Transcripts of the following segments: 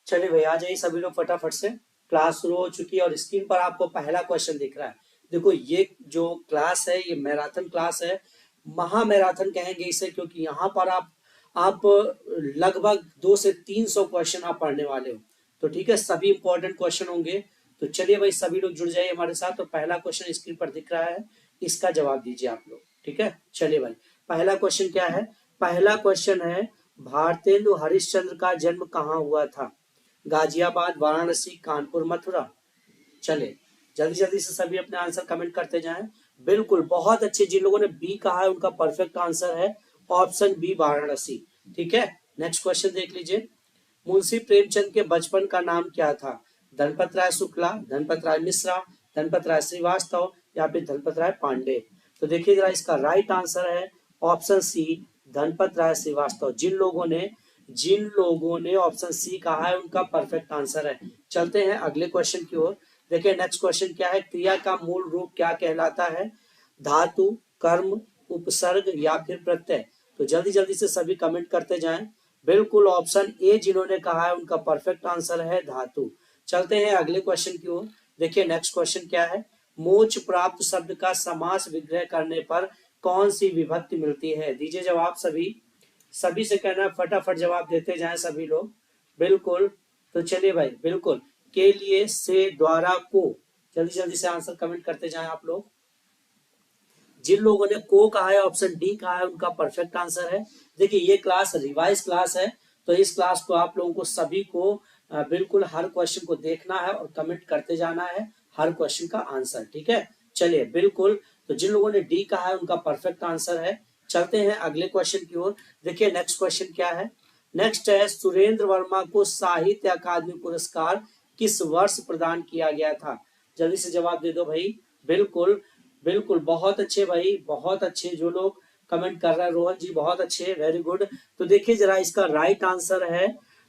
चलिए भैया आ जाइए सभी लोग फटाफट से। क्लास शुरू हो चुकी है और स्क्रीन पर आपको पहला क्वेश्चन दिख रहा है। देखो ये जो क्लास है ये मैराथन क्लास है, महा मैराथन कहेंगे इसे, क्योंकि यहाँ पर आप लगभग 200 से 300 क्वेश्चन आप पढ़ने वाले हो। तो ठीक है, सभी इंपॉर्टेंट क्वेश्चन होंगे। तो चलिए भाई सभी लोग जुड़ जाइए हमारे साथ। तो पहला क्वेश्चन स्क्रीन पर दिख रहा है, इसका जवाब दीजिए आप लोग। ठीक है, चलिए भाई पहला क्वेश्चन क्या है। पहला क्वेश्चन है, भारतेंदु हरिश्चंद्र का जन्म कहाँ हुआ था? गाजियाबाद, वाराणसी, कानपुर, मथुरा। चले जल्दी जल्दी से सभी अपने आंसर कमेंट करते जाएं। बिल्कुल बहुत अच्छे, जिन लोगों ने बी कहा है उनका परफेक्ट आंसर है ऑप्शन बी, वाराणसी। ठीक है, नेक्स्ट क्वेश्चन देख लीजिए। मुंशी प्रेमचंद के बचपन का नाम क्या था? धनपत राय शुक्ला, धनपत राय मिश्रा, धनपत राय श्रीवास्तव या फिर धनपत राय पांडे। तो देखिए जरा, इसका राइट आंसर है ऑप्शन सी, धनपत राय श्रीवास्तव। जिन लोगों ने ऑप्शन सी कहा है उनका परफेक्ट आंसर है। चलते हैं अगले क्वेश्चन की ओर। देखिए नेक्स्ट क्वेश्चन क्या है, क्रिया का मूल रूप क्या कहलाता है? धातु, कर्म, उपसर्ग या फिर प्रत्यय। तो जल्दी जल्दी से सभी कमेंट करते जाएं। बिल्कुल ऑप्शन ए जिन्होंने कहा है उनका परफेक्ट आंसर है धातु। चलते हैं अगले क्वेश्चन की ओर। देखिए नेक्स्ट क्वेश्चन क्या है, मोक्ष प्राप्त शब्द का समास विग्रह करने पर कौन सी विभक्ति मिलती है? दीजिए जवाब सभी। सभी से कहना है फटाफट जवाब देते जाएं सभी लोग। बिल्कुल, तो चलिए भाई बिल्कुल, के लिए, से, द्वारा, को। जल्दी जल्दी से आंसर कमेंट करते जाएं आप लोग। जिन लोगों ने को कहा है ऑप्शन डी कहा है उनका परफेक्ट आंसर है। देखिए ये क्लास रिवाइज क्लास है, तो इस क्लास को आप लोगों को सभी को बिल्कुल हर क्वेश्चन को देखना है और कमेंट करते जाना है हर क्वेश्चन का आंसर। ठीक है, चलिए बिल्कुल, तो जिन लोगों ने डी कहा है उनका परफेक्ट आंसर है। चलते हैं अगले क्वेश्चन की ओर। देखिए नेक्स्ट क्वेश्चन क्या है। नेक्स्ट है, सुरेंद्र वर्मा को साहित्य अकादमी पुरस्कार किस वर्ष प्रदान किया गया था? जल्दी से जवाब दे दो भाई। बिल्कुल बिल्कुल, बहुत अच्छे भाई, बहुत अच्छे जो लोग कमेंट कर रहे हैं। रोहन जी बहुत अच्छे, वेरी गुड। तो देखिए जरा, इसका राइट आंसर है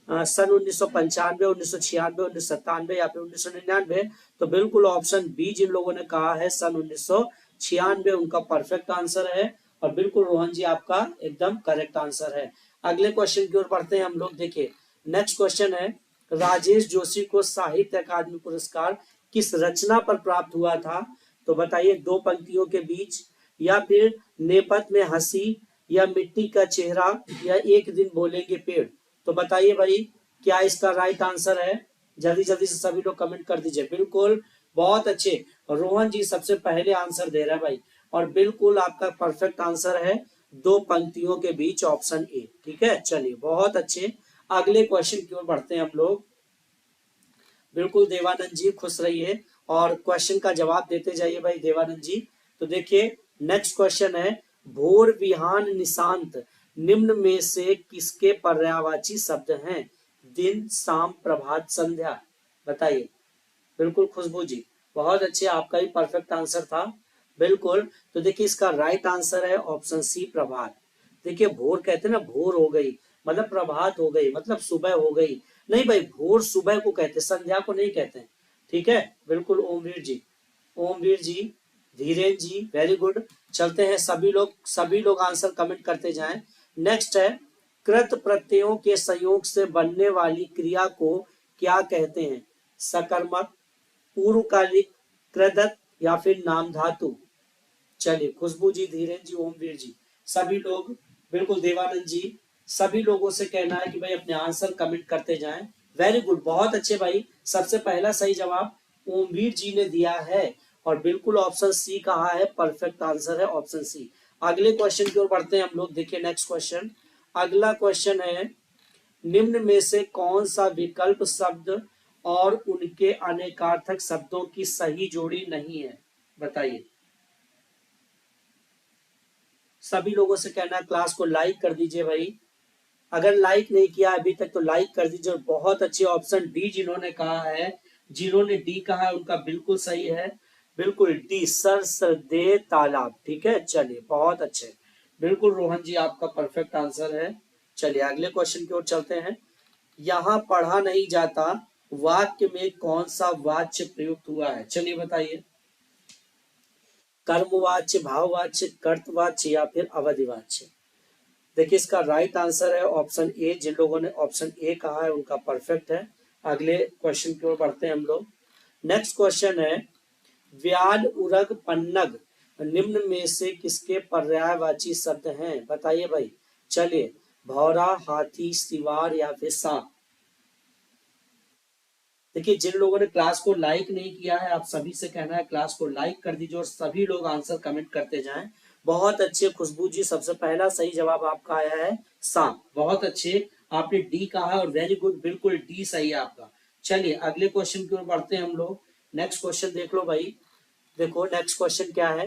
सन 1995, 1996, 1997 या फिर 1999। तो बिल्कुल ऑप्शन बी जिन लोगों ने कहा है सन 1996 उनका परफेक्ट आंसर है। और बिल्कुल रोहन जी आपका एकदम करेक्ट आंसर है। अगले क्वेश्चन की ओर बढ़ते हैं हम लोग। देखिए नेक्स्ट क्वेश्चन है, राजेश जोशी को साहित्य अकादमी पुरस्कार किस रचना पर प्राप्त हुआ था? तो बताइए, दो पंक्तियों के बीच, या फिर नेपथ में हंसी, या मिट्टी का चेहरा, या एक दिन बोलेंगे पेड़। तो बताइए भाई क्या इसका राइट आंसर है? जल्दी जल्दी से सभी लोग कमेंट कर दीजिए। बिल्कुल बहुत अच्छे, रोहन जी सबसे पहले आंसर दे रहा है भाई। और बिल्कुल आपका परफेक्ट आंसर है दो पंक्तियों के बीच, ऑप्शन ए। ठीक है, चलिए बहुत अच्छे। अगले क्वेश्चन की ओर बढ़ते हैं हम लोग। बिल्कुल देवानंद जी खुश रहिए और क्वेश्चन का जवाब देते जाइए भाई देवानंद जी। तो देखिए नेक्स्ट क्वेश्चन है, भोर, बिहान, निशांत निम्न में से किसके पर्यायवाची शब्द हैं? दिन, शाम, प्रभात, संध्या। बताइए। बिल्कुल खुशबू जी बहुत अच्छे, आपका ही परफेक्ट आंसर था। बिल्कुल, तो देखिए इसका राइट आंसर है ऑप्शन सी, प्रभात। देखिए भोर कहते हैं ना, भोर हो गई मतलब प्रभात हो गई, मतलब सुबह हो गई। नहीं भाई, भोर सुबह को कहते, संध्या को नहीं कहते। ठीक है, बिल्कुल ओमवीर जी, ओमवीर जी, धीरेन जी, वेरी गुड। चलते हैं सभी लोग आंसर कमेंट करते जाएं। नेक्स्ट है, कृत प्रत्ययों के संयोग से बनने वाली क्रिया को क्या कहते हैं? सकर्मक, पूर्वकालिक, कृदत्त या फिर नाम धातु। चलिए खुशबू जी, धीरेन जी, ओमवीर जी, सभी लोग, बिल्कुल देवानंद जी, सभी लोगों से कहना है कि भाई अपने आंसर कमेंट करते जाएं। वेरी गुड, बहुत अच्छे भाई। सबसे पहला सही जवाब ओमवीर जी ने दिया है और बिल्कुल ऑप्शन सी कहा है, परफेक्ट आंसर है ऑप्शन सी। अगले क्वेश्चन की ओर बढ़ते हैं हम लोग। देखिए नेक्स्ट क्वेश्चन, अगला क्वेश्चन है, निम्न में से कौन सा विकल्प शब्द और उनके अनेकार्थक शब्दों की सही जोड़ी नहीं है? बताइए। सभी लोगों से कहना है क्लास को लाइक कर दीजिए भाई। अगर लाइक नहीं किया अभी तक तो लाइक कर दीजिए। बहुत अच्छे, ऑप्शन डी जिन्होंने कहा है, जिन्होंने डी कहा है उनका बिल्कुल सही है। बिल्कुल डी, सर, सरदे, तालाब। ठीक है, चलिए बहुत अच्छे। बिल्कुल रोहन जी आपका परफेक्ट आंसर है। चलिए अगले क्वेश्चन की ओर चलते हैं। यहाँ पढ़ा नहीं जाता वाक्य में कौन सा वाच्य प्रयुक्त हुआ है? चलिए बताइए। कर्मवाच्य, भाववाच्य, कर्तवाच्य या फिर अवधिवाच्य। देखिए इसका राइट आंसर है ऑप्शन ए। जिन लोगों ने ऑप्शन ए कहा है उनका परफेक्ट है। अगले क्वेश्चन की ओर बढ़ते हैं हम लोग। नेक्स्ट क्वेश्चन है व्याल उरग पन्नग निम्न में से किसके पर्यायवाची शब्द हैं? बताइए भाई। चलिए, भौरा, हाथी, सिवार या फिर सांप। देखिए, जिन लोगों ने क्लास को लाइक नहीं किया है, आप सभी से कहना है क्लास को लाइक कर दीजिए और सभी लोग आंसर कमेंट करते जाएं। बहुत अच्छे खुशबू जी, सबसे पहला सही जवाब आपका आया है सांप। बहुत अच्छे, आपने डी कहा और वेरी गुड, बिल्कुल डी सही है आपका। चलिए अगले क्वेश्चन की ओर बढ़ते हैं हम लोग। नेक्स्ट क्वेश्चन देख लो भाई। देखो नेक्स्ट क्वेश्चन क्या है।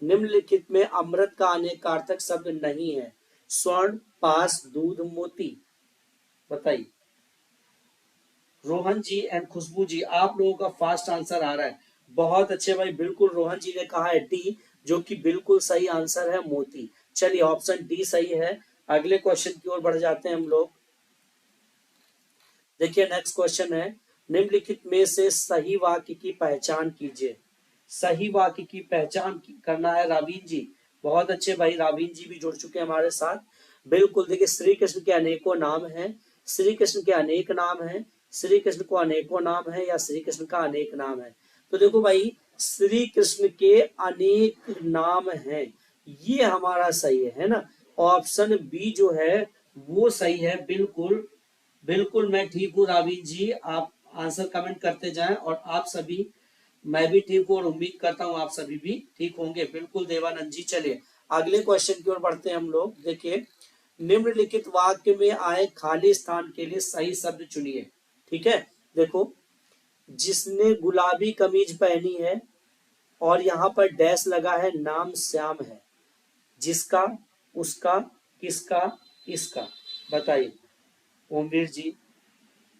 निम्नलिखित में अमृत का अनेकार्थक शब्द नहीं है। स्वर्ण, पास, दूध, मोती। बताइए। रोहन जी एंड खुशबू जी, आप लोगों का फास्ट आंसर आ रहा है। बहुत अच्छे भाई, बिल्कुल रोहन जी ने कहा है डी, जो कि बिल्कुल सही आंसर है मोती। चलिए ऑप्शन डी सही है। अगले क्वेश्चन की ओर बढ़ जाते हैं हम लोग। देखिए नेक्स्ट क्वेश्चन है निम्नलिखित में से सही वाक्य की पहचान कीजिए। सही वाक्य की पहचान करना है रावीन जी। बहुत अच्छे भाई, रावीन जी भी जुड़ चुके हैं हमारे साथ। बिल्कुल, देखिए श्री कृष्ण के अनेकों नाम हैं, श्री कृष्ण के अनेक नाम हैं, श्री कृष्ण को अनेकों नाम है या श्री कृष्ण का अनेक नाम है। तो देखो भाई, श्री कृष्ण के अनेक नाम हैं, ये हमारा सही है ना। ऑप्शन बी जो है वो सही है। बिल्कुल बिल्कुल, मैं ठीक हूँ रावीन जी, आप आंसर कमेंट करते जाएं और आप सभी, मैं भी ठीक हूँ और उम्मीद करता हूँ आप सभी भी ठीक होंगे। बिल्कुल देवानंद जी। चलिए अगले क्वेश्चन की ओर बढ़ते हैं हम लोग। देखिए, निम्नलिखित वाक्य में आए खाली स्थान के लिए सही शब्द चुनिए। ठीक है, देखो, जिसने गुलाबी कमीज पहनी है और यहाँ पर डैश लगा है, नाम श्याम है। जिसका, उसका, किसका, इसका। बताइए। ओमवीर जी,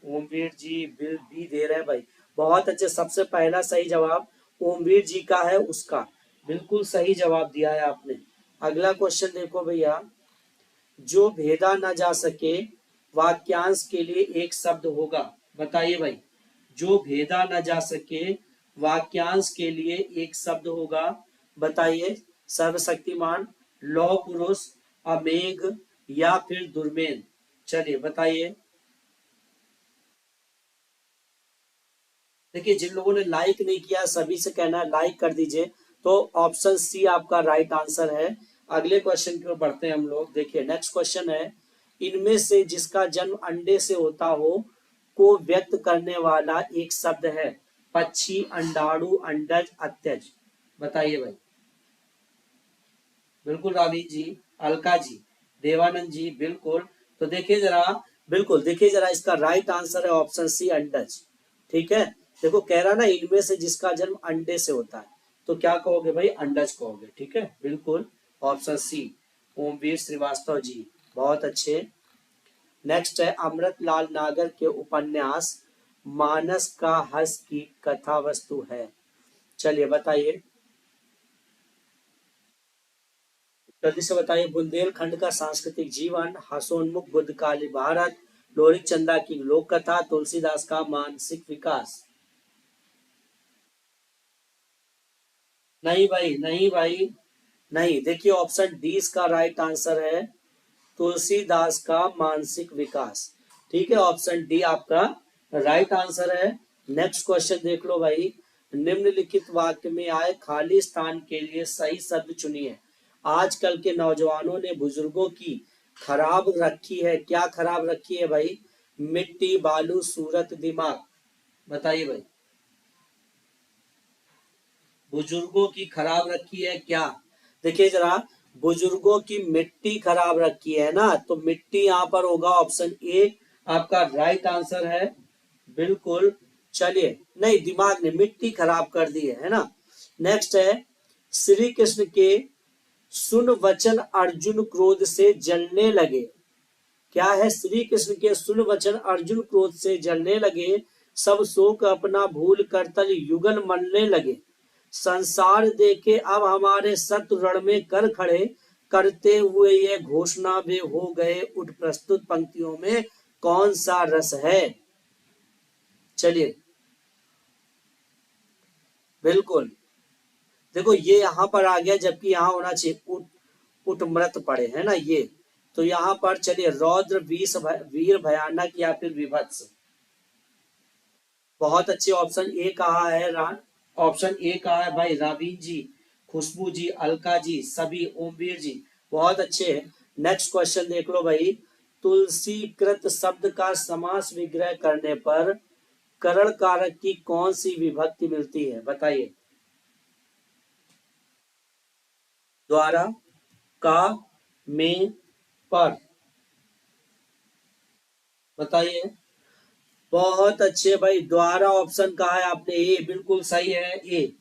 ओमवीर जी बिल भी दे रहे हैं भाई। बहुत अच्छे, सबसे पहला सही जवाब ओमवीर जी का है, उसका। बिल्कुल सही जवाब दिया है आपने। अगला क्वेश्चन देखो भैया। जो भेदा न जा सके वाक्यांश के लिए एक शब्द होगा। बताइए भाई। जो भेदा न जा सके वाक्यांश के लिए एक शब्द होगा। बताइए। सर्वशक्तिमान, लौह पुरुष, अमेघ या फिर दुर्मेन। चलिए बताइए। देखिए, जिन लोगों ने लाइक नहीं किया सभी से कहना है लाइक कर दीजिए। तो ऑप्शन सी आपका राइट आंसर है। अगले क्वेश्चन की ओर बढ़ते हैं हम लोग। देखिए नेक्स्ट क्वेश्चन है इनमें से जिसका जन्म अंडे से होता हो को व्यक्त करने वाला एक शब्द है। पक्षी, अंडाणु, अंडज, अत्यज। बताइए भाई। बिल्कुल रावी जी, अलका जी, देवानंद जी, बिल्कुल। तो देखिए जरा, बिल्कुल देखिए जरा, इसका राइट आंसर है ऑप्शन सी, अंडज। ठीक है, देखो कह रहा ना इनमें से जिसका जन्म अंडे से होता है, तो क्या कहोगे भाई? अंडज कहोगे। ठीक है, बिल्कुल ऑप्शन सी। ओमवीर श्रीवास्तव जी, बहुत अच्छे। नेक्स्ट है अमृतलाल नागर के उपन्यास मानस का हर्ष की कथा वस्तु है। चलिए बताइए, जल्दी से बताइए। बुंदेलखंड का सांस्कृतिक जीवन, हसोन्मुख बुद्धकाली भारत, लोरिक चंदा की लोक कथा, तुलसीदास का मानसिक विकास। नहीं भाई, नहीं भाई, नहीं। देखिए ऑप्शन डी इसका राइट आंसर है, तुलसीदास का मानसिक विकास। ठीक है, ऑप्शन डी आपका राइट आंसर है। नेक्स्ट क्वेश्चन देख लो भाई। निम्नलिखित वाक्य में आए खाली स्थान के लिए सही शब्द चुनिए। आजकल के नौजवानों ने बुजुर्गों की खराब रखी है। क्या खराब रखी है भाई? मिट्टी, बालू, सूरत, दिमाग। बताइए भाई। बुजुर्गों की खराब रखी है क्या? देखिए जरा, बुजुर्गों की मिट्टी खराब रखी है ना, तो मिट्टी यहाँ पर होगा ऑप्शन ए, आपका राइट आंसर है। बिल्कुल। चलिए, नहीं, दिमाग ने मिट्टी खराब कर दी है ना। नेक्स्ट है श्री कृष्ण के सुन वचन अर्जुन क्रोध से जलने लगे। क्या है? श्री कृष्ण के सुन वचन अर्जुन क्रोध से जलने लगे, सब शोक अपना भूल कर तल युगल मरने लगे। संसार देखे अब हमारे शत्रु रण में कर खड़े, करते हुए ये घोषणा वे हो गए उठ प्रस्तुत पंक्तियों में कौन सा रस है? चलिए, बिल्कुल। देखो ये यहाँ पर आ गया, जबकि यहाँ होना चाहिए उठ, उठमृत पड़े है ना ये। तो यहाँ पर चलिए, रौद्र, वीर, भयानक या फिर विभत्स। बहुत अच्छे। ऑप्शन ए कहा है ऑप्शन ए कहा है भाई रावीन जी, खुशबू जी, अलका जी, सभी, ओमवीर जी, बहुत अच्छे हैं। नेक्स्ट क्वेश्चन देख लो भाई। तुलसीकृत शब्द का समास विग्रह करने पर करण कारक की कौन सी विभक्ति मिलती है, बताइए। द्वारा, का, में, पर, बताइए। बहुत अच्छे भाई, द्वारा ऑप्शन कहा है आपने, ए बिल्कुल सही है। ए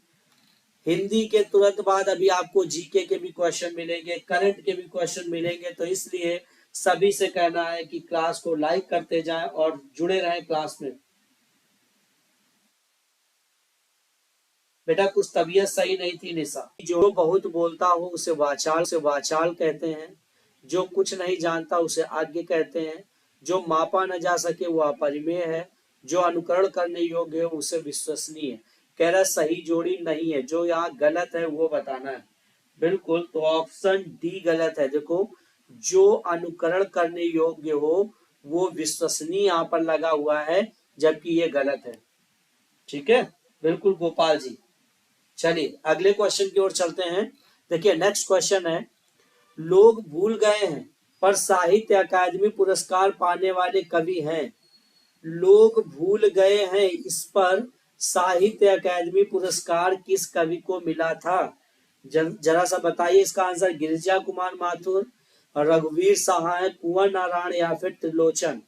हिंदी के तुरंत बाद अभी आपको जीके के भी क्वेश्चन मिलेंगे, करंट के भी क्वेश्चन मिलेंगे, तो इसलिए सभी से कहना है कि क्लास को लाइक करते जाएं और जुड़े रहें क्लास में। बेटा कुछ तबीयत सही नहीं थी निशा। जो बहुत बोलता हो उसे वाचाल कहते हैं, जो कुछ नहीं जानता उसे आज्ञ कहते हैं, जो मापा न जा सके वो अपरिमेय है, जो अनुकरण करने योग्य है उसे विश्वसनीय है। कह रहा सही जोड़ी नहीं है, जो यहाँ गलत है वो बताना है। बिल्कुल, तो ऑप्शन डी गलत है। देखो, जो अनुकरण करने योग्य हो वो विश्वसनीय यहाँ पर लगा हुआ है, जबकि ये गलत है। ठीक है, बिल्कुल गोपाल जी। चलिए अगले क्वेश्चन की ओर चलते हैं। देखिए नेक्स्ट क्वेश्चन है, लोग भूल गए हैं पर साहित्य अकादमी पुरस्कार पाने वाले कवि हैं। लोग भूल गए हैं, इस पर साहित्य अकादमी पुरस्कार किस कवि को मिला था? जरा सा बताइए इसका आंसर। गिरिजा कुमार माथुर, रघुवीर सहाय, कुंवर नारायण या फिर त्रिलोचन?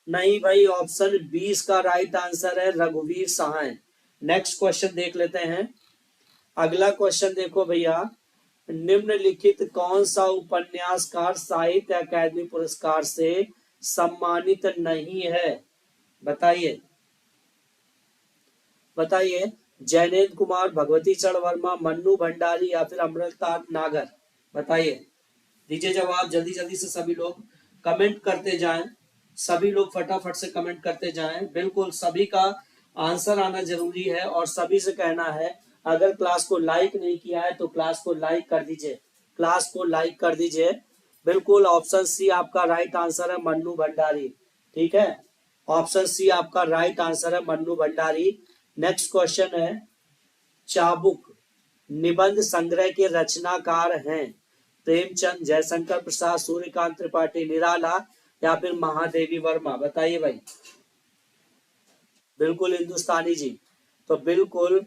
नहीं भाई, ऑप्शन 20 का राइट आंसर है रघुवीर सहाय। नेक्स्ट क्वेश्चन देख लेते हैं। अगला क्वेश्चन देखो भैया, निम्नलिखित कौन सा उपन्यासकार साहित्य अकादमी पुरस्कार से सम्मानित नहीं है, बताइए। बताइए, जैनेन्द्र कुमार, भगवती चरण वर्मा, मन्नू भंडारी या फिर अमृता नागर? बताइए, दीजिए जवाब जल्दी जल्दी से। सभी लोग कमेंट करते जाएं, सभी लोग फटाफट से कमेंट करते जाएं। बिल्कुल सभी का आंसर आना जरूरी है और सभी से कहना है, अगर क्लास को लाइक नहीं किया है तो क्लास को लाइक कर दीजिए, क्लास को लाइक कर दीजिए। बिल्कुल, ऑप्शन सी आपका राइट आंसर है, मन्नू भंडारी। ठीक है, ऑप्शन सी आपका राइट आंसर है, मन्नू भंडारी। नेक्स्ट क्वेश्चन है, चाबुक निबंध संग्रह के रचनाकार हैं प्रेमचंद, जयशंकर प्रसाद, सूर्यकांत त्रिपाठी, निराला या फिर महादेवी वर्मा? बताइए भाई। बिल्कुल हिंदुस्तानी जी, तो बिल्कुल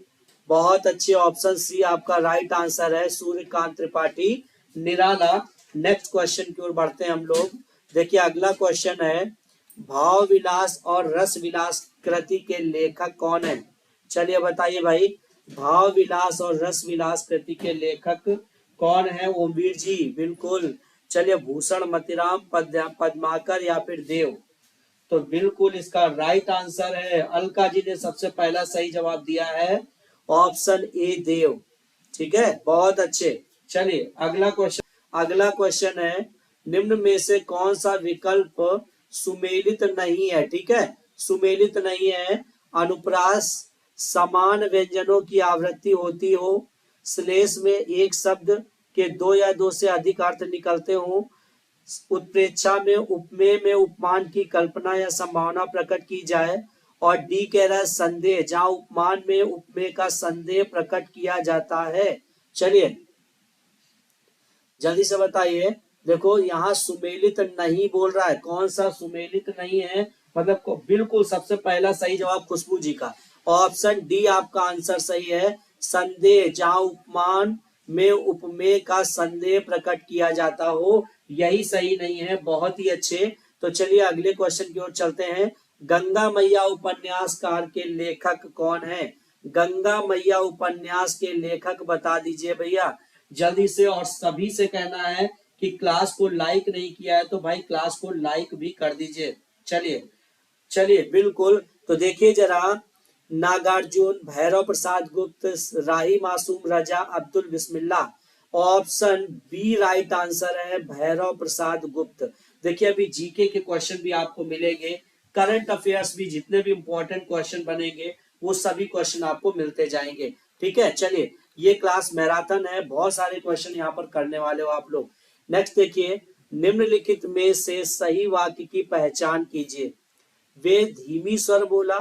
बहुत अच्छे, ऑप्शन सी आपका राइट आंसर है, सूर्यकांत त्रिपाठी, निराला। नेक्स्ट क्वेश्चन की ओर बढ़ते हैं हम लोग। देखिए अगला क्वेश्चन है, भाव विलास और रस विलास कृति के लेखक कौन है? चलिए बताइए भाई, भाव विलास और रस विलास कृति के लेखक कौन है? ओमवीर जी, बिल्कुल। चलिए, भूषण, मतिराम, पद्माकर या फिर देव? तो बिल्कुल इसका राइट आंसर है, अलका जी ने सबसे पहला सही जवाब दिया है, ऑप्शन ए देव। ठीक है, बहुत अच्छे। चलिए अगला क्वेश्चन है, निम्न में से कौन सा विकल्प सुमेलित नहीं है? ठीक है, सुमेलित नहीं है। अनुप्रास, समान व्यंजनों की आवृत्ति होती हो, श्लेष में एक शब्द के दो या दो से अधिक अर्थ निकलते हो, उत्प्रेक्षा में उपमेय में उपमान की कल्पना या संभावना प्रकट की जाए, और डी कह रहा है संदेह, जहां उपमान में उपमेय का संदेह प्रकट किया जाता है। चलिए जल्दी से बताइए। देखो यहाँ सुमेलित नहीं बोल रहा है, कौन सा सुमेलित नहीं है? मतलब बिल्कुल सबसे पहला सही जवाब खुशबू जी का, ऑप्शन डी आपका आंसर सही है, संदेह, जहां उपमान में उपमेय का संदेह प्रकट किया जाता हो, यही सही नहीं है। बहुत ही अच्छे। तो चलिए अगले क्वेश्चन की ओर चलते हैं। गंगा मैया उपन्यासकार के लेखक कौन है? गंगा मैया उपन्यास के लेखक बता दीजिए भैया जल्दी से, और सभी से कहना है कि क्लास को लाइक नहीं किया है तो भाई क्लास को लाइक भी कर दीजिए। चलिए बिल्कुल, तो देखिए जरा, नागार्जुन, भैरव प्रसाद गुप्त, राही मासूम रजा, अब्दुल बिस्मिल्लाह? ऑप्शन बी राइट आंसर है, भैरव प्रसाद गुप्त। देखिए अभी जीके के क्वेश्चन भी आपको मिलेंगे, करंट अफेयर्स भी, जितने भी इंपॉर्टेंट क्वेश्चन बनेंगे वो सभी क्वेश्चन आपको मिलते जाएंगे। ठीक है, चलिए ये क्लास मैराथन है, बहुत सारे क्वेश्चन यहाँ पर करने वाले हो आप लोग। नेक्स्ट देखिए, निम्नलिखित में से सही वाक्य की पहचान कीजिए। वे धीमी स्वर बोला,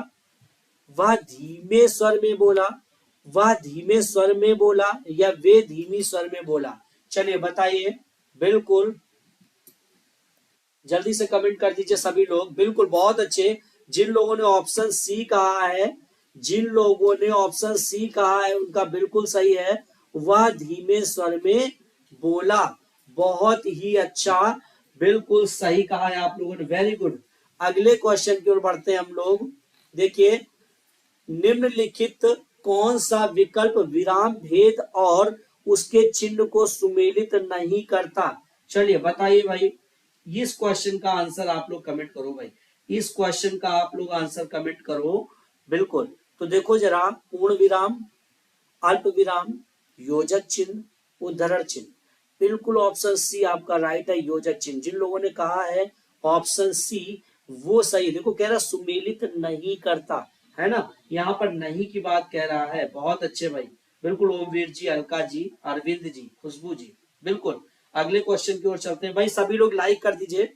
वह धीमे स्वर में बोला, वह धीमे स्वर में बोला, या वे धीमी स्वर में बोला। चलिए बताइए, बिल्कुल जल्दी से कमेंट कर दीजिए सभी लोग। बिल्कुल बहुत अच्छे। जिन लोगों ने ऑप्शन सी कहा है, जिन लोगों ने ऑप्शन सी कहा है उनका बिल्कुल सही है, वह धीमे स्वर में बोला। बहुत ही अच्छा, बिल्कुल सही कहा है आप लोगों ने, वेरी गुड। अगले क्वेश्चन की ओर बढ़ते हैं हम लोग। देखिए, निम्नलिखित कौन सा विकल्प विराम भेद और उसके चिन्ह को सुमेलित नहीं करता। चलिए बताइए भाई, इस क्वेश्चन का आंसर आप लोग कमेंट करो भाई, इस क्वेश्चन का आप लोग आंसर कमेंट करो। बिल्कुल, तो देखो जरा, पूर्ण विराम, अल्प विराम, योजक चिन्ह, उद्धरण चिन्ह। बिल्कुल ऑप्शन सी आपका राइट है, योजक चिन्ह। जिन लोगों ने कहा है ऑप्शन सी, वो सही। देखो कह रहा सुमेलित नहीं करता, है ना, यहाँ पर नहीं की बात कह रहा है। बहुत अच्छे भाई, बिल्कुल ओमवीर जी, अलका जी, अरविंद जी, खुशबू जी। बिल्कुल, अगले क्वेश्चन की ओर चलते हैं भाई। सभी लोग लाइक कर दीजिए,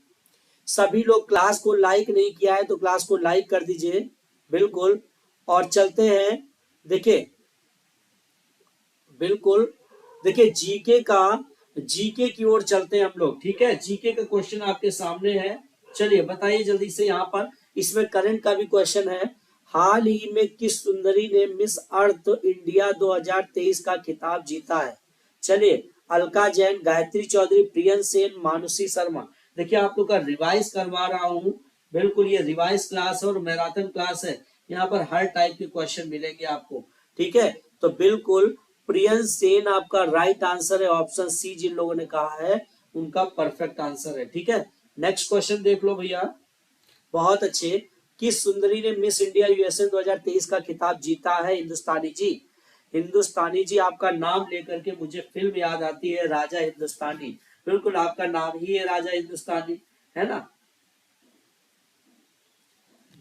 सभी लोग क्लास को लाइक नहीं किया है तो क्लास को लाइक कर दीजिए। बिल्कुल, और चलते हैं। देखिए, बिल्कुल देखिए, जीके की ओर चलते हैं हम लोग। ठीक है, जीके का क्वेश्चन आपके सामने है। चलिए बताइए जल्दी से। यहाँ पर इसमें करंट का भी क्वेश्चन है। हाल ही में किस सुंदरी ने मिस अर्थ इंडिया 2023 का खिताब जीता है। चलिए, अलका जैन, गायत्री चौधरी, प्रियन सेन, मानुषी शर्मा। देखिए, आप लोग का रिवाइज करवा रहा हूँ। बिल्कुल, ये रिवाइज क्लास है और मैराथन क्लास है। यहाँ पर हर टाइप के क्वेश्चन मिलेंगे आपको। ठीक है, तो बिल्कुल प्रियन सेन आपका राइट आंसर है। ऑप्शन सी जिन लोगों ने कहा है उनका परफेक्ट आंसर है। ठीक है, नेक्स्ट क्वेश्चन देख लो भैया। बहुत अच्छे। किस सुंदरी ने मिस इंडिया यूएसए 2023 का खिताब जीता है। हिंदुस्तानी जी, हिंदुस्तानी जी, आपका नाम लेकर के मुझे फिल्म याद आती है, राजा हिंदुस्तानी। बिल्कुल, आपका नाम ही है राजा हिंदुस्तानी, है ना।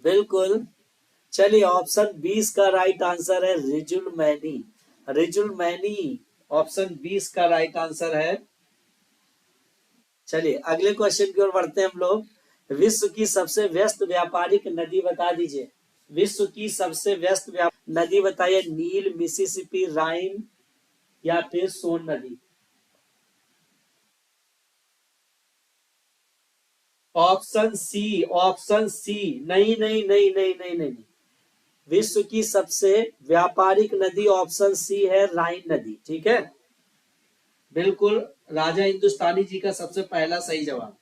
बिल्कुल, चलिए ऑप्शन 20 का राइट आंसर है Rijul many, Rijul many option 20 का राइट आंसर है। चलिए अगले क्वेश्चन की ओर बढ़ते हैं हम लोग। विश्व की सबसे व्यस्त व्यापारिक नदी बता दीजिए। विश्व की सबसे व्यस्त नदी बताइए। नील, मिसिसिपी, राइन, या फिर सोन नदी। Option C, option C. नहीं नहीं नहीं नहीं नहीं नहीं, विश्व की सबसे व्यापारिक नदी ऑप्शन सी है, राइन नदी। ठीक है, बिल्कुल राजा हिंदुस्तानी जी का सबसे पहला सही जवाब।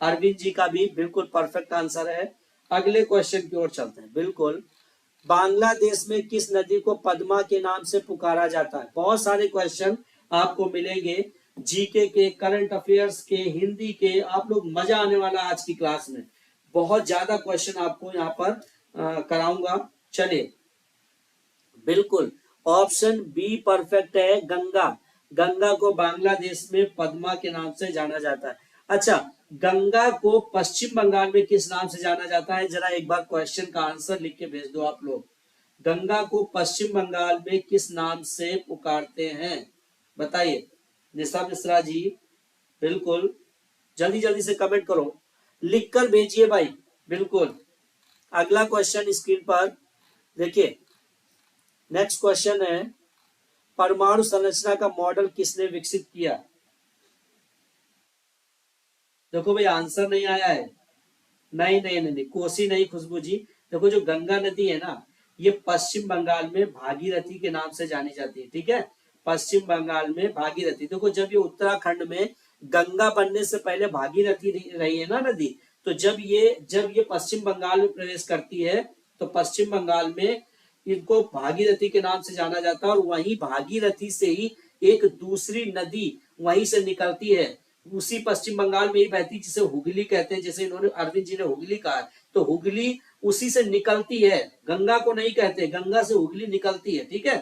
अरविंद जी का भी बिल्कुल परफेक्ट आंसर है। अगले क्वेश्चन की ओर चलते हैं। बिल्कुल, बांग्लादेश में किस नदी को पद्मा के नाम से पुकारा जाता है। बहुत सारे क्वेश्चन आपको मिलेंगे, जीके के, करंट अफेयर्स के, हिंदी के। आप लोग मजा आने वाला आज की क्लास में। बहुत ज्यादा क्वेश्चन आपको यहाँ पर कराऊंगा। चलिए, बिल्कुल ऑप्शन बी परफेक्ट है, गंगा। गंगा को बांग्लादेश में पद्मा के नाम से जाना जाता है। अच्छा, गंगा को पश्चिम बंगाल में किस नाम से जाना जाता है। जरा एक बार क्वेश्चन का आंसर लिख के भेज दो आप लोग। गंगा को पश्चिम बंगाल में किस नाम से पुकारते हैं, बताइए। निशा मिश्रा जी, बिल्कुल जल्दी जल्दी से कमेंट करो, लिखकर भेजिए भाई। बिल्कुल, अगला क्वेश्चन स्क्रीन पर देखिए। नेक्स्ट क्वेश्चन है, परमाणु संरचना का मॉडल किसने विकसित किया। देखो भाई, आंसर नहीं आया है। नहीं नहीं नहीं, नहीं। कोसी नहीं, खुशबू जी। देखो, जो गंगा नदी है ना, ये पश्चिम बंगाल में भागीरथी के नाम से जानी जाती है। ठीक है, पश्चिम बंगाल में भागीरथी। देखो, जब ये उत्तराखंड में गंगा बनने से पहले भागीरथी रही है ना नदी, तो जब ये पश्चिम बंगाल में प्रवेश करती है, तो पश्चिम बंगाल में इनको भागीरथी के नाम से जाना जाता है। और वहीं भागीरथी से ही एक दूसरी नदी वहीं से निकलती है, उसी पश्चिम बंगाल में ही बहती, जिसे हुगली कहते हैं। जैसे इन्होंने, अरविंद जी ने हुगली कहा है, तो हुगली उसी से निकलती है। गंगा को नहीं कहते, गंगा से हुगली निकलती है। ठीक है,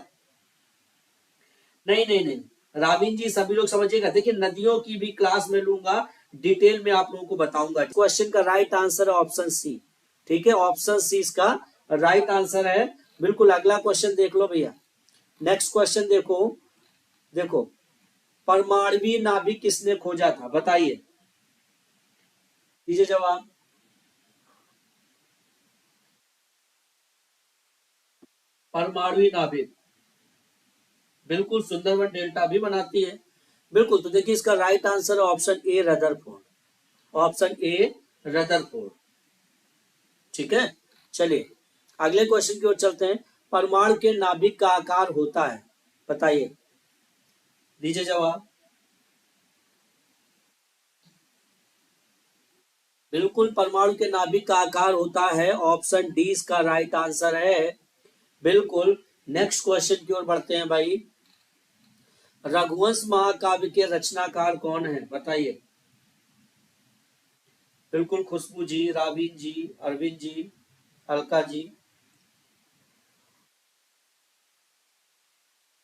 नहीं नहीं नहीं, राविन जी, सभी लोग समझिएगा। देखिए, नदियों की भी क्लास में लूंगा, डिटेल में आप लोगों को बताऊंगा। क्वेश्चन का राइट आंसर है ऑप्शन सी। ठीक है, ऑप्शन सी इसका राइट आंसर है। बिल्कुल, अगला क्वेश्चन देख लो भैया। नेक्स्ट क्वेश्चन देखो। देखो, परमाणवीय नाभिक किसने खोजा था, बताइए, दीजिए जवाब। परमाणु नाभिक, बिल्कुल सुंदरवन डेल्टा भी बनाती है। बिल्कुल, तो देखिए इसका राइट आंसर है option A Rutherford, option A Rutherford. ठीक है, चलिए अगले क्वेश्चन की ओर चलते हैं। परमाणु के नाभिक का आकार होता है, बताइए, दीजिए जवाब। बिल्कुल, परमाणु के नाभिक का आकार होता है, ऑप्शन डी इसका राइट आंसर है। बिल्कुल, नेक्स्ट क्वेश्चन की ओर बढ़ते हैं भाई। रघुवंश महाकाव्य के रचनाकार कौन है, बताइए। बिल्कुल, खुशबू जी, रावीन जी, अरविंद जी, अलका जी,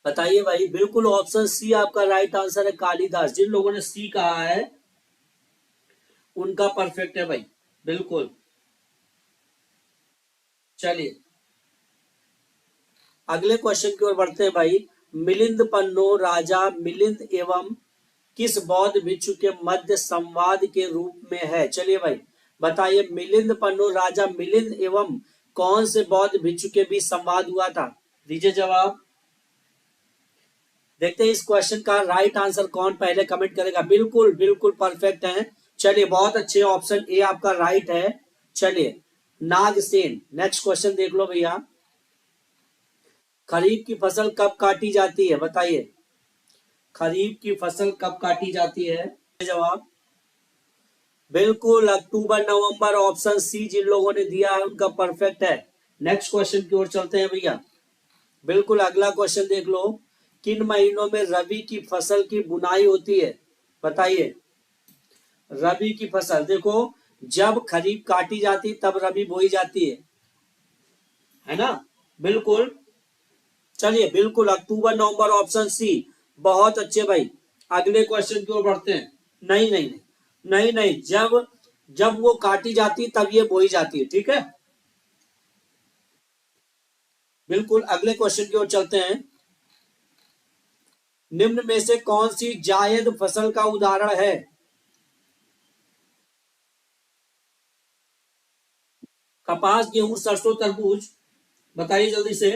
बताइए भाई। बिल्कुल, ऑप्शन सी आपका राइट आंसर है, कालिदास। जिन लोगों ने सी कहा है उनका परफेक्ट है भाई, बिल्कुल। चलिए अगले क्वेश्चन की ओर बढ़ते हैं भाई। मिलिंद पन्नो राजा मिलिंद एवं किस बौद्ध भिक्षु के मध्य संवाद के रूप में है, चलिए भाई बताइए। मिलिंद पन्नो राजा मिलिंद एवं कौन से बौद्ध भिक्षु के बीच संवाद हुआ था, दीजिए जवाब। देखते हैं इस क्वेश्चन का राइट आंसर कौन पहले कमेंट करेगा। बिल्कुल बिल्कुल परफेक्ट है, चलिए बहुत अच्छे, ऑप्शन ए आपका राइट है। चलिए नागसेन, नेक्स्ट क्वेश्चन देख लो भैया। खरीफ की फसल कब काटी जाती है, बताइए। खरीफ की फसल कब काटी जाती है, जवाब। बिल्कुल अक्टूबर नवंबर, ऑप्शन सी जिन लोगों ने दिया है उनका परफेक्ट है। नेक्स्ट क्वेश्चन की ओर चलते हैं भैया। बिल्कुल अगला क्वेश्चन देख लो। किन महीनों में रबी की फसल की बुनाई होती है, बताइए। रबी की फसल देखो, जब खरीफ काटी जाती तब रबी बोई जाती है ना। बिल्कुल, चलिए बिल्कुल अक्टूबर नवंबर, ऑप्शन सी, बहुत अच्छे भाई। अगले क्वेश्चन की ओर बढ़ते हैं। नहीं नहीं नहीं नहीं नहीं, जब जब वो काटी जाती तब ये बोई जाती है, ठीक है। बिल्कुल अगले क्वेश्चन की ओर चलते हैं। निम्न में से कौन सी जायद फसल का उदाहरण है, कपास गेहूं सरसों तरबूज, बताइए जल्दी से।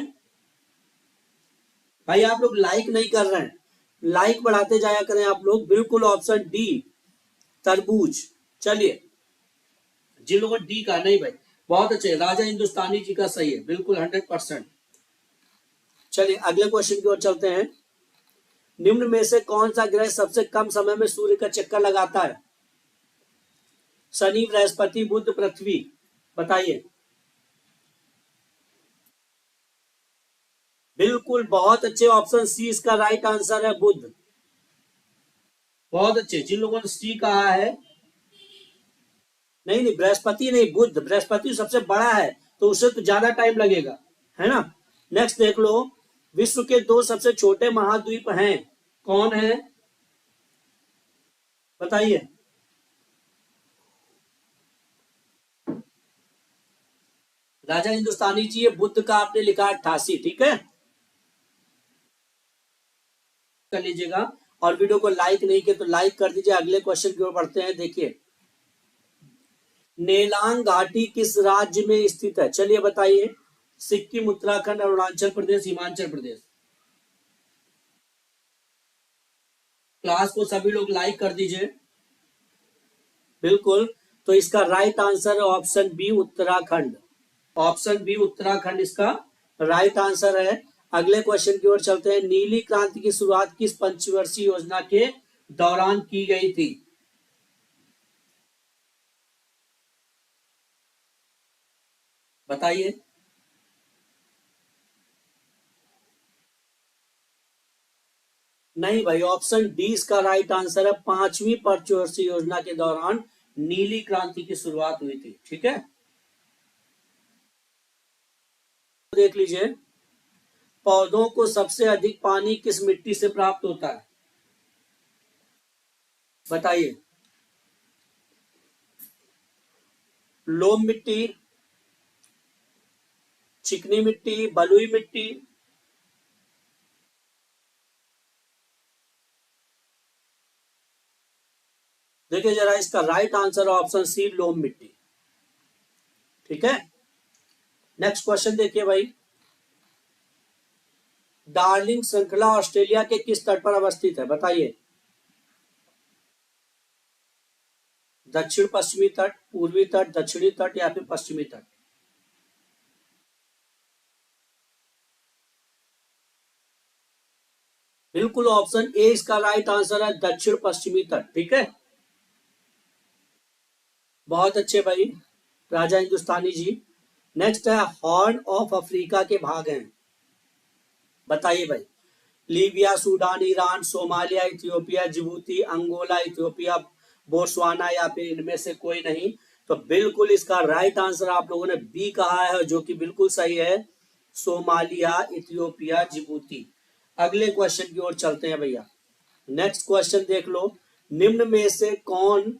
भाई आप लोग लाइक नहीं कर रहे हैं, लाइक बढ़ाते जाया करें आप लोग। बिल्कुल ऑप्शन डी तरबूज। चलिए जिन लोगों ने डी का, नहीं भाई बहुत अच्छे, राजा हिंदुस्तानी जी का सही है, बिल्कुल 100%। चलिए अगले क्वेश्चन की ओर चलते हैं। निम्न में से कौन सा ग्रह सबसे कम समय में सूर्य का चक्कर लगाता है, शनि बृहस्पति बुध पृथ्वी, बताइए। बिल्कुल बहुत अच्छे, ऑप्शन सी इसका राइट आंसर है, बुध। बहुत अच्छे, जिन लोगों ने सी कहा है। नहीं नहीं, बृहस्पति नहीं, बुध। बृहस्पति सबसे बड़ा है तो उसे तो ज्यादा टाइम लगेगा, है ना। नेक्स्ट देख लो। विश्व के दो सबसे छोटे महाद्वीप हैं, कौन है, बताइए। राजा हिंदुस्तानी जी, ये बुद्ध का आपने लिखा 88, ठीक है, कर लीजिएगा। और वीडियो को लाइक नहीं किया तो लाइक कर दीजिए। अगले क्वेश्चन की ओर बढ़ते हैं। देखिए नेलांग घाटी किस राज्य में स्थित है, चलिए बताइए। सिक्किम, उत्तराखंड, अरुणाचल प्रदेश, हिमाचल प्रदेश। क्लास को सभी लोग लाइक कर दीजिए। बिल्कुल, तो इसका राइट आंसर है option B Uttarakhand, option B Uttarakhand इसका राइट आंसर है। अगले क्वेश्चन की ओर चलते हैं। नीली क्रांति की शुरुआत किस पंचवर्षीय योजना के दौरान की गई थी, बताइए। नहीं भाई, ऑप्शन डी इसका राइट आंसर है, पांचवी पंचवर्षीय योजना के दौरान नीली क्रांति की शुरुआत हुई थी, ठीक है। देख लीजिए, पौधों को सबसे अधिक पानी किस मिट्टी से प्राप्त होता है, बताइए। लोम मिट्टी, चिकनी मिट्टी, बलुई मिट्टी, देखिए जरा, इसका राइट आंसर ऑप्शन सी लोम मिट्टी, ठीक है। नेक्स्ट क्वेश्चन देखिए भाई। डार्लिंग श्रृंखला ऑस्ट्रेलिया के किस तट पर अवस्थित है? बताइए। दक्षिण पश्चिमी तट, पूर्वी तट, दक्षिणी तट या फिर पश्चिमी तट? बिल्कुल ऑप्शन ए इसका राइट आंसर है, दक्षिण पश्चिमी तट। ठीक है, बहुत अच्छे भाई राजा हिंदुस्तानी जी। नेक्स्ट है हॉर्न ऑफ अफ्रीका के भाग हैं, बताइए भाई। Libya, Sudan, Iran, Somalia, Ethiopia, Djibouti, Angola, Ethiopia, Botswana या फिर इनमें से कोई नहीं? तो बिल्कुल इसका राइट आंसर आप लोगों ने बी कहा है, जो कि बिल्कुल सही है, सोमालिया, इथियोपिया, जिबूती। अगले क्वेश्चन की ओर चलते हैं भैया। नेक्स्ट क्वेश्चन देख लो। निम्न में से कौन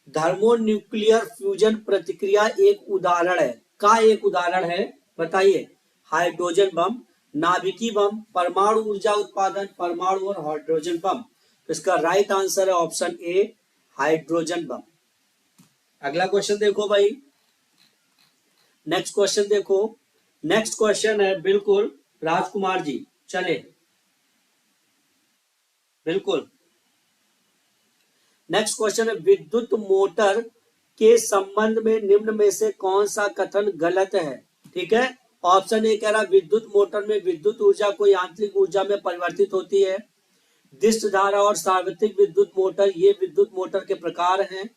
थर्मोन्यूक्लियर फ्यूजन प्रतिक्रिया एक उदाहरण है, का एक उदाहरण है? बताइए। हाइड्रोजन बम, नाभिकीय बम, परमाणु ऊर्जा उत्पादन, परमाणु और हाइड्रोजन बम। तो इसका राइट आंसर है ऑप्शन ए, हाइड्रोजन बम। अगला क्वेश्चन देखो भाई। नेक्स्ट क्वेश्चन देखो। नेक्स्ट क्वेश्चन है बिल्कुल राजकुमार जी, चले बिल्कुल। नेक्स्ट क्वेश्चन है विद्युत मोटर के संबंध में निम्न में से कौन सा कथन गलत है? ठीक है, ऑप्शन ए कह रहा विद्युत मोटर में विद्युत ऊर्जा को यांत्रिक ऊर्जा में परिवर्तित होती है। दिष्ट धारा और सार्वत्रिक विद्युत मोटर ये विद्युत मोटर के प्रकार हैं।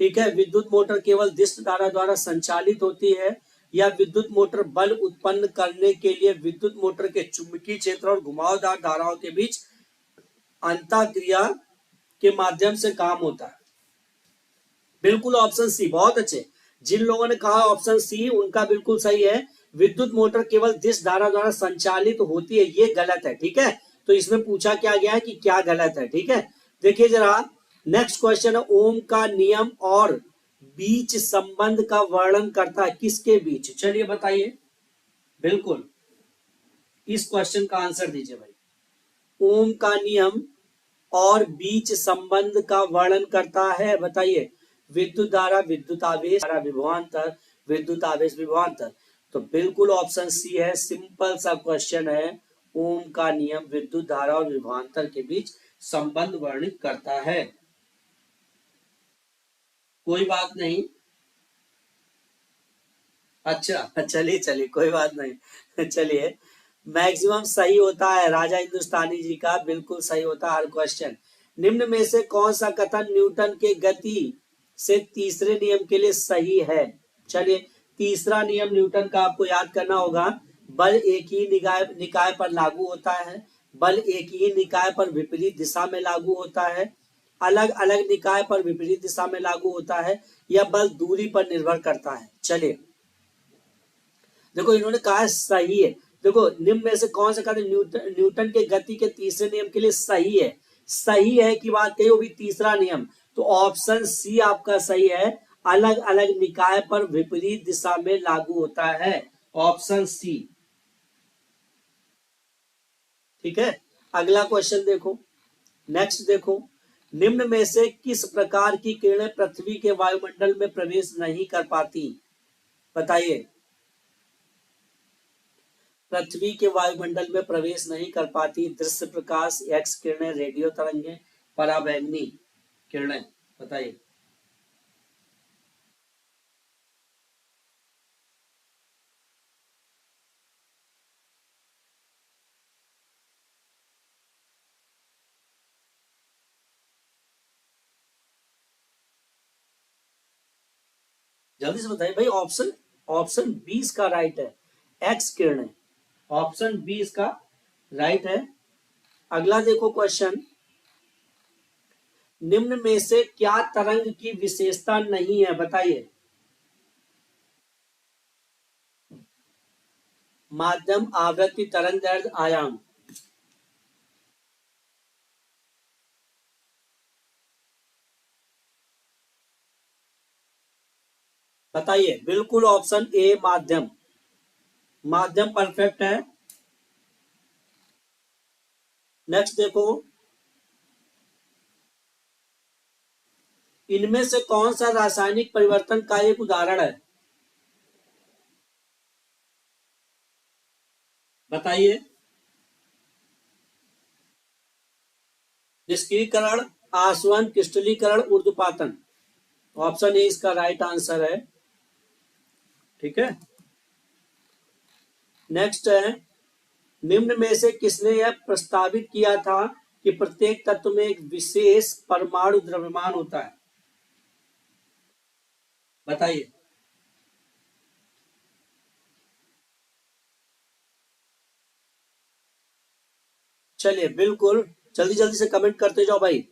ठीक है, विद्युत मोटर केवल दिष्ट धारा द्वारा संचालित होती है, या विद्युत मोटर बल उत्पन्न करने के लिए विद्युत मोटर के चुंबकीय क्षेत्र और घुमावदार धाराओं के बीच अंतःक्रिया के माध्यम से काम होता है। बिल्कुल ऑप्शन सी, बहुत अच्छे। जिन लोगों ने कहा ऑप्शन सी उनका बिल्कुल सही है, विद्युत मोटर केवल दिश धारा द्वारा संचालित होती है, ये गलत है। ठीक है, तो इसमें पूछा क्या गया है कि क्या गलत है। ठीक है, देखिए जरा नेक्स्ट क्वेश्चन है ओम का नियम और बीच संबंध का वर्णन करता है, किसके बीच? चलिए बताइए, बिल्कुल इस क्वेश्चन का आंसर दीजिए भाई। ओम का नियम और बीच संबंध का वर्णन करता है, बताइए। विद्युत धारा, विद्युत आवेश, धारा विभवांतर, विद्युत आवेश विभवांतर। तो बिल्कुल ऑप्शन सी है, सिंपल सा क्वेश्चन है। ओम का नियम विद्युत धारा और विभवांतर के बीच संबंध वर्णित करता है। कोई बात नहीं, अच्छा चलिए चलिए कोई बात नहीं चलिए, मैक्सिमम सही होता है राजा हिंदुस्तानी जी का, बिल्कुल सही होता है हर क्वेश्चन। निम्न में से कौन सा कथन न्यूटन के गति से तीसरे नियम के लिए सही है? चलिए, तीसरा नियम न्यूटन का आपको याद करना होगा। बल एक ही निकाय पर लागू होता है, बल एक ही निकाय पर विपरीत दिशा में लागू होता है, अलग अलग निकाय पर विपरीत दिशा में लागू होता है, या बल दूरी पर निर्भर करता है। चलिए देखो, इन्होंने कहा है सही है। देखो, निम्न में से कौन सा कथन न्यूटन के गति के तीसरे नियम के लिए सही है? सही है की बात कही, वो भी तीसरा नियम। तो ऑप्शन सी आपका सही है, अलग अलग निकाय पर विपरीत दिशा में लागू होता है, ऑप्शन सी। ठीक है, अगला क्वेश्चन देखो। नेक्स्ट देखो, निम्न में से किस प्रकार की किरणें पृथ्वी के वायुमंडल में प्रवेश नहीं कर पाती? बताइए। पृथ्वी के वायुमंडल में प्रवेश नहीं कर पाती। दृश्य प्रकाश, एक्स किरणें, रेडियो तरंगें, पराबैंगनी किरणें। बताइए। जल्दी से बताइए भाई। ऑप्शन ऑप्शन 20 का राइट है, एक्स किरणें। ऑप्शन 20 का राइट है। अगला देखो क्वेश्चन, निम्न में से क्या तरंग की विशेषता नहीं है? बताइए। माध्यम, आवृत्ति, तरंग दैर्ध्य, आयाम। बताइए। बिल्कुल ऑप्शन ए, माध्यम। माध्यम परफेक्ट है। नेक्स्ट देखो, इनमें से कौन सा रासायनिक परिवर्तन का एक उदाहरण है? बताइए। निष्क्रियकरण, आसवन, क्रिस्टलीकरण, ऊर्ध्वपातन। ऑप्शन ए इसका राइट आंसर है। ठीक है, नेक्स्ट है, निम्न में से किसने यह प्रस्तावित किया था कि प्रत्येक तत्व में एक विशेष परमाणु द्रव्यमान होता है? बताइए। चलिए बिल्कुल, जल्दी जल्दी से कमेंट करते जाओ भाई,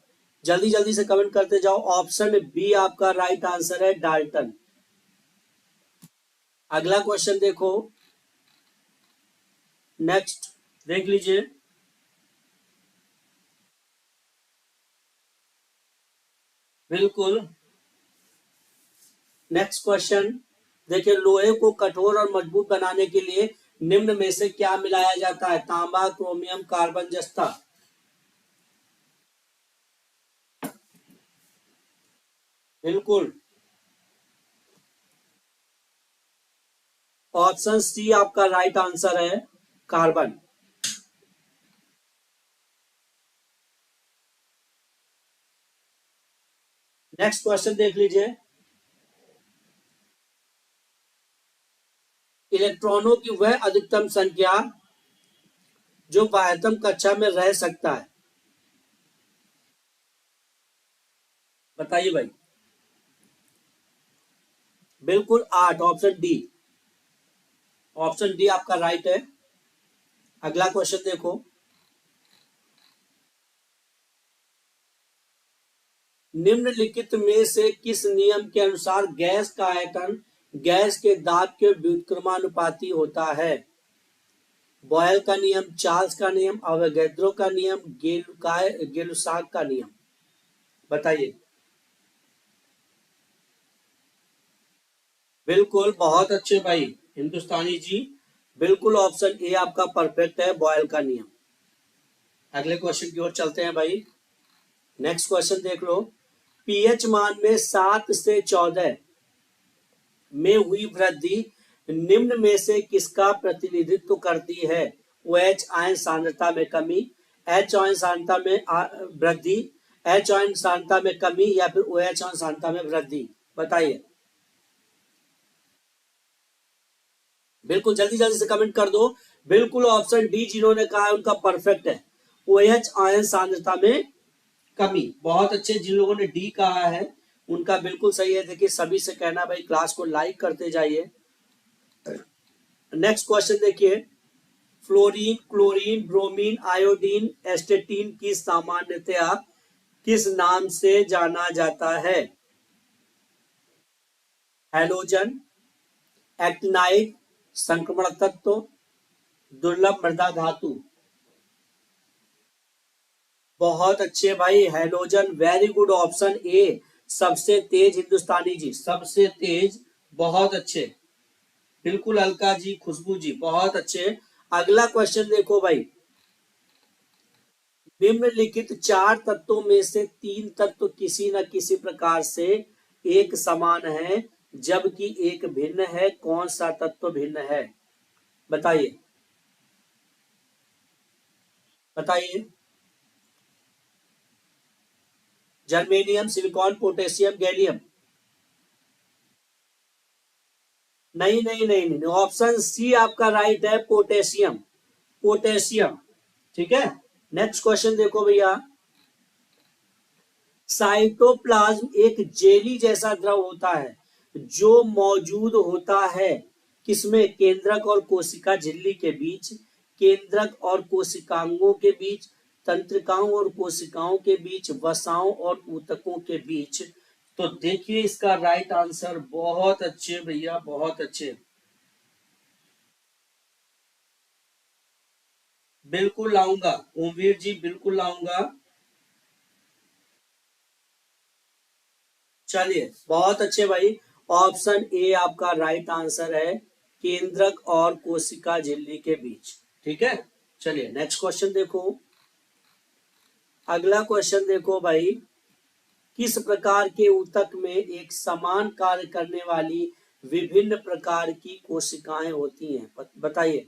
जल्दी जल्दी से कमेंट करते जाओ। ऑप्शन बी आपका राइट आंसर है, डाल्टन। अगला क्वेश्चन देखो, नेक्स्ट देख लीजिए। बिल्कुल, नेक्स्ट क्वेश्चन देखिए, लोहे को कठोर और मजबूत बनाने के लिए निम्न में से क्या मिलाया जाता है? तांबा, क्रोमियम, कार्बन, जस्ता। बिल्कुल, ऑप्शन सी आपका राइट आंसर है, कार्बन। नेक्स्ट क्वेश्चन देख लीजिए, इलेक्ट्रॉनों की वह अधिकतम संख्या जो बाह्यतम कक्षा में रह सकता है? बताइए भाई। बिल्कुल 8, ऑप्शन डी। ऑप्शन डी आपका राइट है। अगला क्वेश्चन देखो, निम्नलिखित में से किस नियम के अनुसार गैस का आयतन गैस के दाब के व्युत्क्रमानुपाती होता है? बॉयल का नियम, चार्ल्स का नियम, अवोगैड्रो का नियम, गेलुसाक का नियम। बताइए। बिल्कुल, बहुत अच्छे भाई हिंदुस्तानी जी, बिल्कुल ऑप्शन ए आपका परफेक्ट है, बॉयल का नियम। अगले क्वेश्चन की ओर चलते हैं भाई। नेक्स्ट क्वेश्चन देख लो, पीएच मान में 7 से 14 में हुई वृद्धि निम्न में से किसका प्रतिनिधित्व करती है? OH आयन सांद्रता में कमी, H आयन सांद्रता में वृद्धि, H आयन सांद्रता में कमी, या फिर OH आयन सांद्रता में वृद्धि। बताइए। बिल्कुल जल्दी जल्दी से कमेंट कर दो। बिल्कुल ऑप्शन डी जिन्होंने कहा है उनका परफेक्ट है, OH आयन सांद्रता में कमी। बहुत अच्छे, जिन लोगों ने डी कहा है उनका बिल्कुल सही है। देखिए सभी से कहना भाई क्लास को लाइक करते जाइए। नेक्स्ट क्वेश्चन देखिए, फ्लोरीन, क्लोरीन, ब्रोमीन, आयोडीन, एस्टेटीन की सामान्यतया किस नाम से जाना जाता है? हैलोजन, एक्टिनाइड, संक्रमण तत्व, दुर्लभ मृदा धातु। बहुत अच्छे भाई, halogen, very good, option A सबसे तेज हिंदुस्तानी जी, सबसे तेज। बहुत अच्छे, बिल्कुल अलका जी, खुशबू जी, बहुत अच्छे। अगला क्वेश्चन देखो भाई, निम्नलिखित 4 तत्वों में से 3 तत्व किसी न किसी प्रकार से एक समान है जबकि एक भिन्न है, कौन सा तत्व भिन्न है? बताइए। बताइए। Germanium, silicon, potassium, gallium. नहीं नहीं नहीं नहीं, ऑप्शन सी आपका राइट है, पोटेशियम। पोटेशियम। ठीक है, नेक्स्ट क्वेश्चन देखो भैया, साइटोप्लाज्म एक जेली जैसा द्रव होता है जो मौजूद होता है किसमें? केंद्रक और कोशिका झिल्ली के बीच, केंद्रक और कोशिकांगों के बीच, तंत्रिकाओं और कोशिकाओं के बीच, वसाओं और ऊतकों के बीच। तो देखिए इसका राइट आंसर, बहुत अच्छे भैया, बहुत अच्छे। बिल्कुल लाऊंगा ओमवीर जी, बिल्कुल लाऊंगा। चलिए बहुत अच्छे भाई, ऑप्शन ए आपका राइट आंसर है, केंद्रक और कोशिका झिल्ली के बीच। ठीक है, चलिए नेक्स्ट क्वेश्चन देखो। अगला क्वेश्चन देखो भाई, किस प्रकार के ऊतक में एक समान कार्य करने वाली विभिन्न प्रकार की कोशिकाएं होती हैं? बताइए।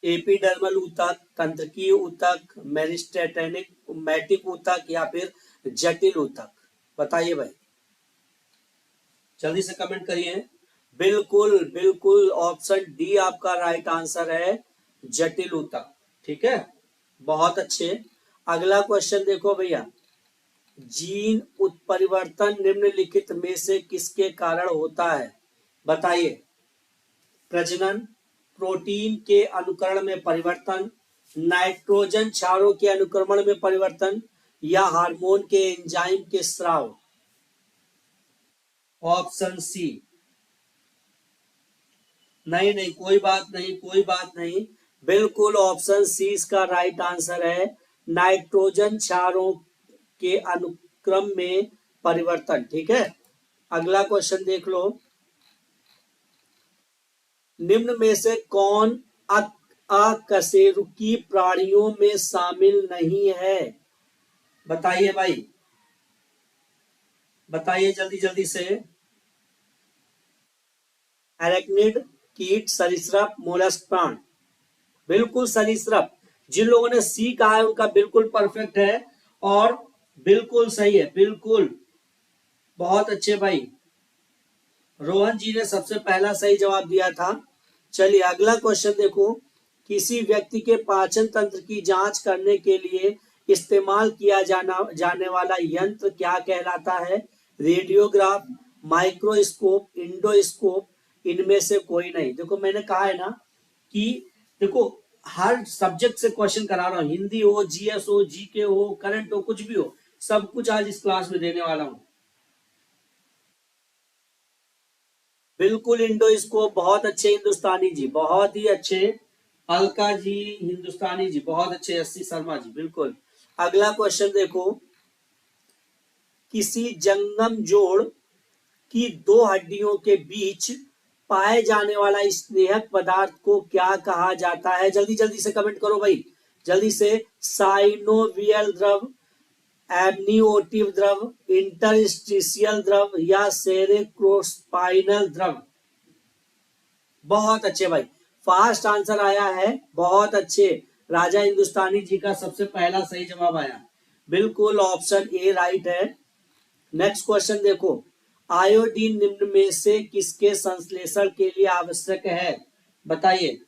एपिडर्मल ऊतक, तंत्रिकीय ऊतक, मेरिस्टेमेटिक ऊतक या फिर जटिल ऊतक? बताइए भाई, जल्दी से कमेंट करिए। बिल्कुल बिल्कुल ऑप्शन डी आपका राइट आंसर है, जटिल ऊतक। ठीक है, बहुत अच्छे। अगला क्वेश्चन देखो भैया, जीन उत्परिवर्तन निम्नलिखित में से किसके कारण होता है? बताइए। प्रजनन, प्रोटीन के अनुकरण में परिवर्तन, नाइट्रोजन क्षारों के अनुक्रमण में परिवर्तन या हार्मोन के एंजाइम के स्राव? Option C. नहीं नहीं, कोई बात नहीं, कोई बात नहीं, बिल्कुल ऑप्शन सी इसका राइट आंसर है, नाइट्रोजन क्षारों के अनुक्रम में परिवर्तन। ठीक है, अगला क्वेश्चन देख लो, निम्न में से कौन अकशेरुकी प्राणियों में शामिल नहीं है? बताइए भाई, बताइए जल्दी जल्दी से। एरेक्निड, कीट, सरीसृप, मोलस्क, प्राण? बिल्कुल सरीसृप। जिन लोगों ने सी कहा है उनका बिल्कुल परफेक्ट है और बिल्कुल सही है, बिल्कुल बहुत अच्छे भाई। रोहन जी ने सबसे पहला सही जवाब दिया था। चलिए अगला क्वेश्चन देखो, किसी व्यक्ति के पाचन तंत्र की जांच करने के लिए इस्तेमाल किया जाने वाला यंत्र क्या कहलाता है? रेडियोग्राफ, माइक्रोस्कोप, इंडोस्कोप, इनमें से कोई नहीं। देखो मैंने कहा है ना कि देखो हर सब्जेक्ट से क्वेश्चन करा रहा हूं, हिंदी हो, जीएस हो, जीके हो, करंट हो, कुछ भी हो, सब कुछ आज इस क्लास में देने वाला हूं। बिल्कुल इंडोस्कोप, बहुत अच्छे हिंदुस्तानी जी, बहुत ही अच्छे। अलका जी हिंदुस्तानी जी, बहुत अच्छे। एससी शर्मा जी, बिल्कुल। अगला क्वेश्चन देखो, किसी जंगम जोड़ की दो हड्डियों के बीच पाए जाने वाला स्नेहक पदार्थ को क्या कहा जाता है? जल्दी जल्दी से कमेंट करो भाई, जल्दी से। साइनोवियल द्रव, एमनियोटिक द्रव, इंटरस्टिशियल द्रव या सेरेब्रोस्पाइनल द्रव? बहुत अच्छे भाई, फास्ट आंसर आया है, बहुत अच्छे। राजा हिंदुस्तानी जी का सबसे पहला सही जवाब आया, बिल्कुल ऑप्शन ए राइट है। नेक्स्ट क्वेश्चन देखो, आयोडीन निम्न में से किसके संश्लेषण के लिए आवश्यक है? बताइए।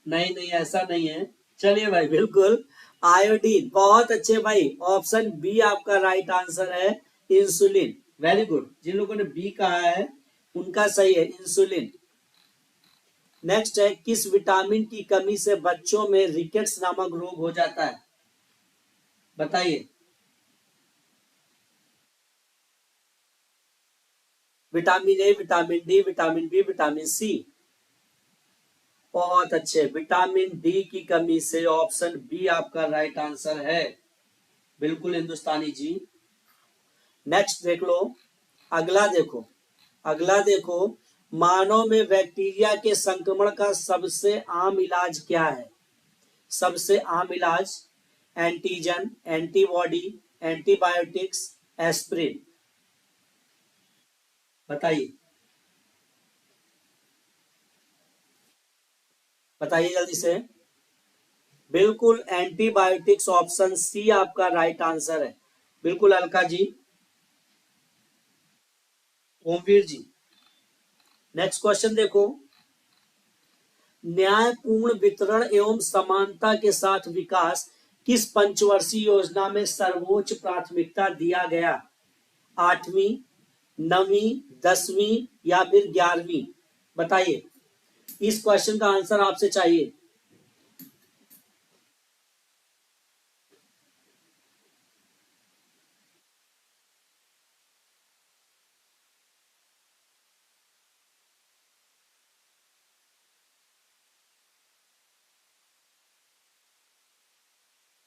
नहीं नहीं, ऐसा नहीं है। चलिए भाई, बिल्कुल आयोडीन, बहुत अच्छे भाई, ऑप्शन बी आपका राइट आंसर है, इंसुलिन। वेरी गुड, जिन लोगों ने बी कहा है उनका सही है, इंसुलिन। नेक्स्ट है, किस विटामिन की कमी से बच्चों में रिकेट्स नामक रोग हो जाता है? बताइए। Vitamin A, vitamin D, vitamin B, vitamin C? बहुत अच्छे, विटामिन डी की कमी से, ऑप्शन बी आपका राइट आंसर है, बिल्कुल हिंदुस्तानी जी। नेक्स्ट देख लो, अगला देखो, अगला देखो, मानव में बैक्टीरिया के संक्रमण का सबसे आम इलाज क्या है? सबसे आम इलाज, एंटीजन, एंटीबॉडी, एंटीबायोटिक्स, एस्प्रिन? बताइए, बताइए जल्दी से। बिल्कुल एंटीबायोटिक्स, ऑप्शन सी आपका राइट आंसर है, बिल्कुल। अलका जी, ओमवीर जी। नेक्स्ट क्वेश्चन देखो, न्यायपूर्ण वितरण एवं समानता के साथ विकास किस पंचवर्षीय योजना में सर्वोच्च प्राथमिकता दिया गया? 8वीं, 9वीं, 10वीं या फिर 11वीं? बताइए, इस क्वेश्चन का आंसर आपसे चाहिए।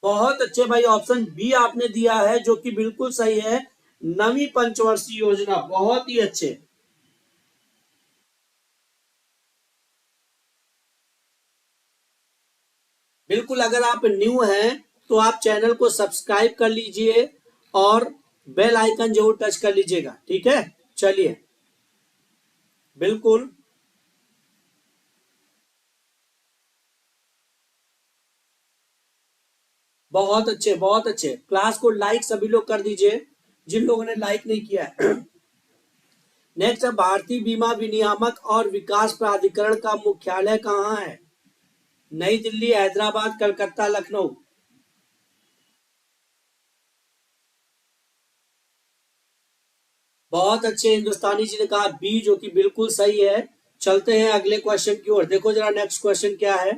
बहुत अच्छे भाई, ऑप्शन बी आपने दिया है जो कि बिल्कुल सही है, 9वीं पंचवर्षीय योजना, बहुत ही अच्छे। बिल्कुल, अगर आप न्यू हैं तो आप चैनल को सब्सक्राइब कर लीजिए और बेल आइकन जरूर टच कर लीजिएगा, ठीक है। चलिए, बिल्कुल बहुत अच्छे, बहुत अच्छे। क्लास को लाइक सभी लोग कर दीजिए जिन लोगों ने लाइक नहीं किया है। नेक्स्ट है, भारतीय बीमा विनियामक और विकास प्राधिकरण का मुख्यालय कहाँ है? नई दिल्ली, हैदराबाद, कलकत्ता, लखनऊ। बहुत अच्छे, हिंदुस्तानी जी ने कहा बी, जो कि बिल्कुल सही है। चलते हैं अगले क्वेश्चन की ओर। देखो जरा नेक्स्ट क्वेश्चन क्या है।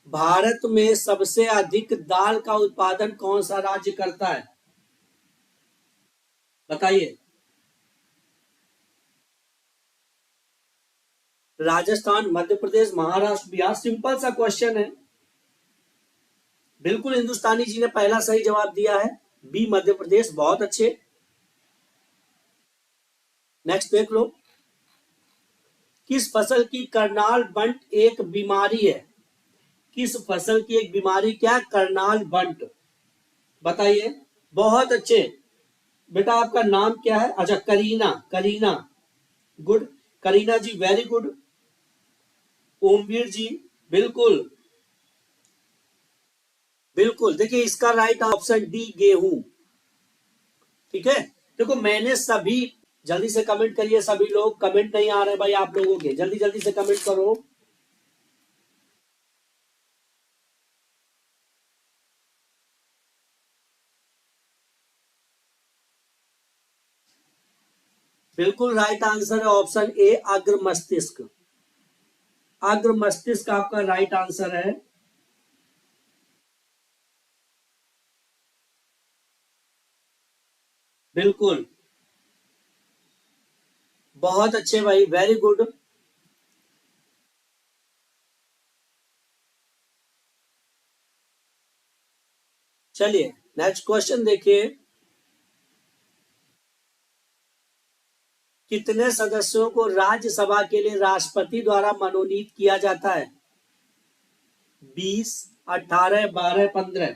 भारत में सबसे अधिक दाल का उत्पादन कौन सा राज्य करता है? बताइए। राजस्थान, मध्य प्रदेश, महाराष्ट्र, बिहार। सिंपल सा क्वेश्चन है। बिल्कुल हिंदुस्तानी जी ने पहला सही जवाब दिया है, बी मध्य प्रदेश। बहुत अच्छे। नेक्स्ट देख लो। किस फसल की करनाल बंट एक बीमारी है? किस फसल की एक बीमारी क्या? करनाल बंट। बताइए। बहुत अच्छे। बेटा आपका नाम क्या है? अच्छा, करीना, करीना। गुड। करीना जी वेरी गुड। ओमवीर जी, बिल्कुल बिल्कुल। देखिए इसका राइट ऑप्शन डी, गेहूं। ठीक है। देखो मैंने सभी, जल्दी से कमेंट करिए सभी लोग। कमेंट नहीं आ रहे भाई आप लोगों के, जल्दी जल्दी से कमेंट करो। बिल्कुल राइट आंसर है ऑप्शन ए, अग्र मस्तिष्क। अग्र मस्तिष्क आपका राइट आंसर है। बिल्कुल। बहुत अच्छे भाई, वेरी गुड। चलिए नेक्स्ट क्वेश्चन देखिए। कितने सदस्यों को राज्यसभा के लिए राष्ट्रपति द्वारा मनोनीत किया जाता है? 20, 18, 12, 15।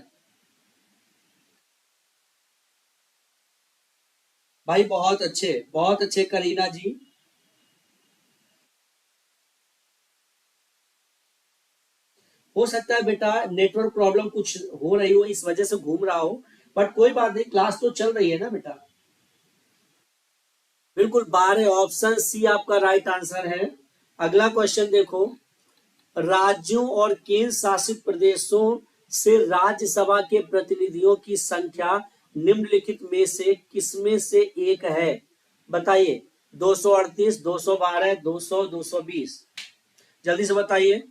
भाई बहुत अच्छे करीना जी। हो सकता है बेटा नेटवर्क प्रॉब्लम कुछ हो रही हो, इस वजह से घूम रहा हो। बट कोई बात नहीं, क्लास तो चल रही है ना बेटा। बिल्कुल 12, ऑप्शन सी आपका राइट आंसर है। अगला क्वेश्चन देखो। राज्यों और केंद्र शासित प्रदेशों से राज्यसभा के प्रतिनिधियों की संख्या निम्नलिखित में से किसमें से एक है? बताइए। 238, 212, 200, 220। जल्दी से बताइए।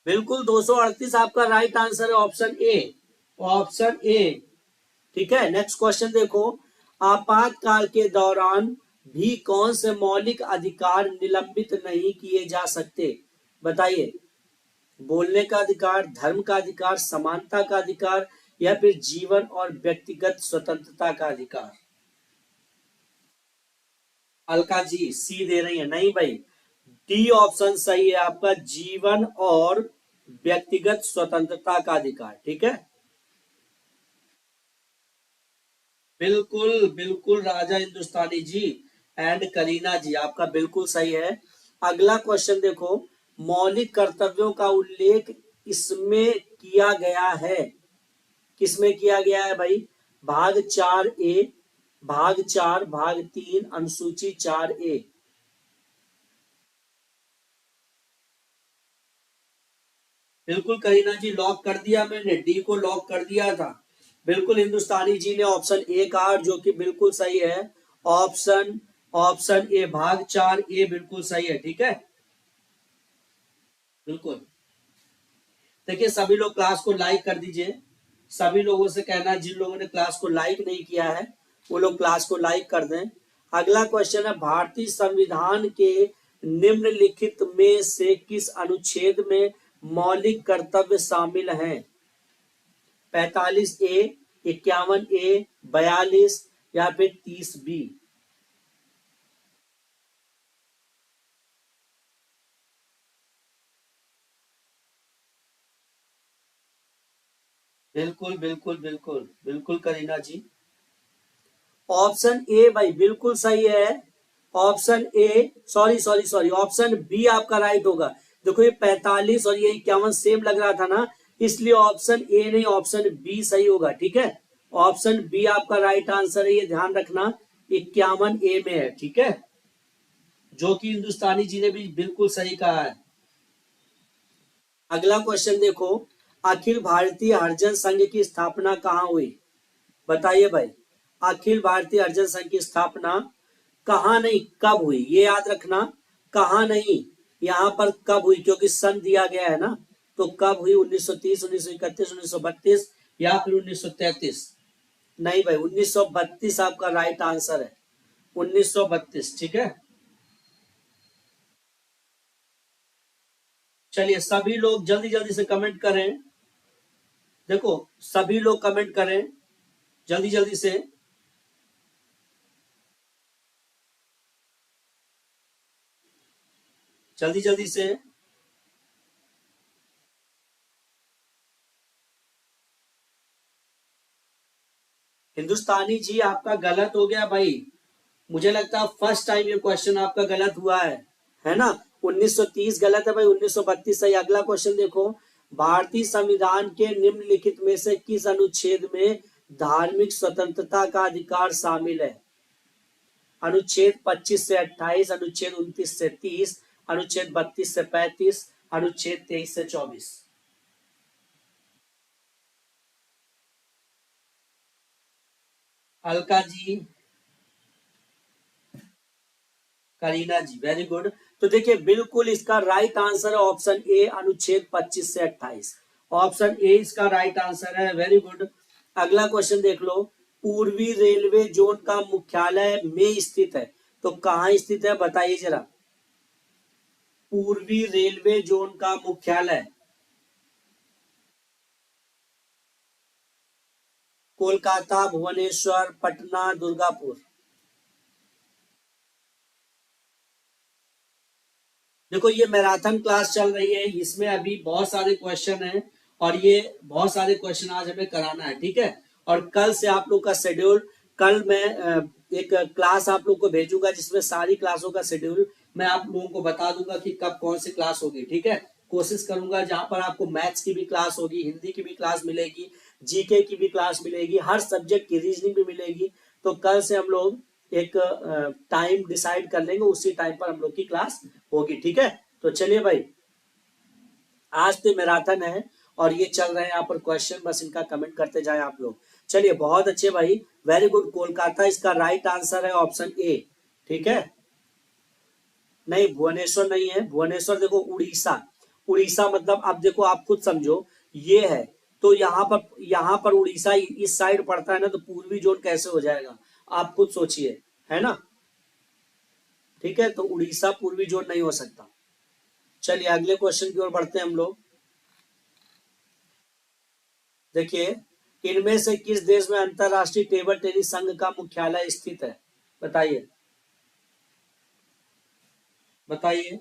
बिल्कुल 238 आपका राइट आंसर है, ऑप्शन ए। Option A. ठीक है। नेक्स्ट क्वेश्चन देखो। आपातकाल के दौरान भी कौन से मौलिक अधिकार निलंबित नहीं किए जा सकते? बताइए। बोलने का अधिकार, धर्म का अधिकार, समानता का अधिकार, या फिर जीवन और व्यक्तिगत स्वतंत्रता का अधिकार? अलका जी सी दे रही है, नहीं भाई, डी ऑप्शन सही है आपका, जीवन और व्यक्तिगत स्वतंत्रता का अधिकार। ठीक है। बिल्कुल बिल्कुल राजा हिंदुस्तानी जी एंड करीना जी, आपका बिल्कुल सही है। अगला क्वेश्चन देखो। मौलिक कर्तव्यों का उल्लेख इसमें किया गया है, किसमें किया गया है भाई? भाग 4 ए, भाग 4, भाग 3, अनुसूची 4 ए। बिल्कुल करीना जी, लॉक कर दिया मैंने, डी को लॉक कर दिया था। बिल्कुल हिंदुस्तानी जी ने ऑप्शन ए कहा, जो कि बिल्कुल सही है। ऑप्शन ऑप्शन ए, भाग 4 ए बिल्कुल सही है। ठीक है। बिल्कुल। देखिए सभी लोग क्लास को लाइक कर दीजिए। सभी लोगों से कहना है जिन लोगों ने क्लास को लाइक नहीं किया है वो लोग क्लास को लाइक कर दें। अगला क्वेश्चन है, भारतीय संविधान के निम्नलिखित में से किस अनुच्छेद में मौलिक कर्तव्य शामिल हैं? 45 ए, 51 ए, 42, या फिर 30 बी? बिल्कुल बिल्कुल बिल्कुल बिल्कुल करीना जी। ऑप्शन ए भाई बिल्कुल सही है। Option A, sorry sorry sorry, option B आपका राइट होगा। देखो ये 45 और ये 51 सेम लग रहा था ना, इसलिए ऑप्शन ए नहीं ऑप्शन बी सही होगा। ठीक है, ऑप्शन बी आपका राइट आंसर है, ये ध्यान रखना, 51 ए में है। ठीक है, जो कि हिंदुस्तानी जी ने भी बिल्कुल सही कहा है। अगला क्वेश्चन देखो, अखिल भारतीय हरिजन संघ की स्थापना कहाँ हुई? बताइए भाई, अखिल भारतीय हरिजन संघ की स्थापना कहाँ नहीं कब हुई, ये याद रखना। कहाँ नहीं, यहाँ पर कब हुई, क्योंकि सन दिया गया है ना, तो कब हुई? 1930, 1931, 1932 या फिर 1933? नहीं भाई, 1932 आपका राइट आंसर है, 1932। ठीक है, चलिए सभी लोग जल्दी जल्दी से कमेंट करें। देखो सभी लोग कमेंट करें जल्दी जल्दी से। जल्दी जल्दी से। हिंदुस्तानी जी आपका गलत हो गया भाई, मुझे लगता है फर्स्ट टाइम ये क्वेश्चन आपका गलत हुआ है ना? 1930 गलत है भाई, 1932 सही। अगला क्वेश्चन देखो, भारतीय संविधान के निम्नलिखित में से किस अनुच्छेद में धार्मिक स्वतंत्रता का अधिकार शामिल है? अनुच्छेद 25 से 28, अनुच्छेद 29 से 30, अनुच्छेद 32 से 35, अनुच्छेद 23 से 24। अलका जी, करीना जी, वेरी गुड। तो देखिए बिल्कुल इसका राइट आंसर है ऑप्शन ए, अनुच्छेद 25 से 28। ऑप्शन ए इसका राइट आंसर है, वेरी गुड। अगला क्वेश्चन देख लो, पूर्वी रेलवे जोन का मुख्यालय में स्थित है, तो कहाँ स्थित है बताइए जरा। पूर्वी रेलवे जोन का मुख्यालय कोलकाता, भुवनेश्वर, पटना, दुर्गापुर। देखो ये मैराथन क्लास चल रही है, इसमें अभी बहुत सारे क्वेश्चन हैं और ये बहुत सारे क्वेश्चन आज हमें कराना है। ठीक है, और कल से आप लोग का शेड्यूल, कल मैं एक क्लास आप लोग को भेजूंगा जिसमें सारी क्लासों का शेड्यूल मैं आप लोगों को बता दूंगा कि कब कौन सी क्लास होगी। ठीक है, कोशिश करूंगा जहां पर आपको मैथ्स की भी क्लास होगी, हिंदी की भी क्लास मिलेगी, जीके की भी क्लास मिलेगी, हर सब्जेक्ट की रीजनिंग भी मिलेगी। तो कल से हम लोग एक टाइम डिसाइड कर लेंगे, उसी टाइम पर हम लोग की क्लास होगी। ठीक है, तो चलिए भाई, आज तो मैराथन है और ये चल रहे हैं यहाँ पर क्वेश्चन, बस इनका कमेंट करते जाए आप लोग। चलिए बहुत अच्छे भाई, वेरी गुड। कोलकाता इसका राइट आंसर है, ऑप्शन ए। ठीक है, नहीं भुवनेश्वर नहीं है, भुवनेश्वर देखो उड़ीसा, उड़ीसा मतलब अब देखो आप खुद समझो, ये है तो यहाँ पर उड़ीसा इस साइड पड़ता है ना, तो पूर्वी जोन कैसे हो जाएगा, आप खुद सोचिए, है ना? ठीक है, तो उड़ीसा पूर्वी जोन नहीं हो सकता। चलिए अगले क्वेश्चन की ओर बढ़ते हैं हम लोग। देखिए, इनमें से किस देश में अंतरराष्ट्रीय टेबल टेनिस संघ का मुख्यालय स्थित है? बताइए बताइए।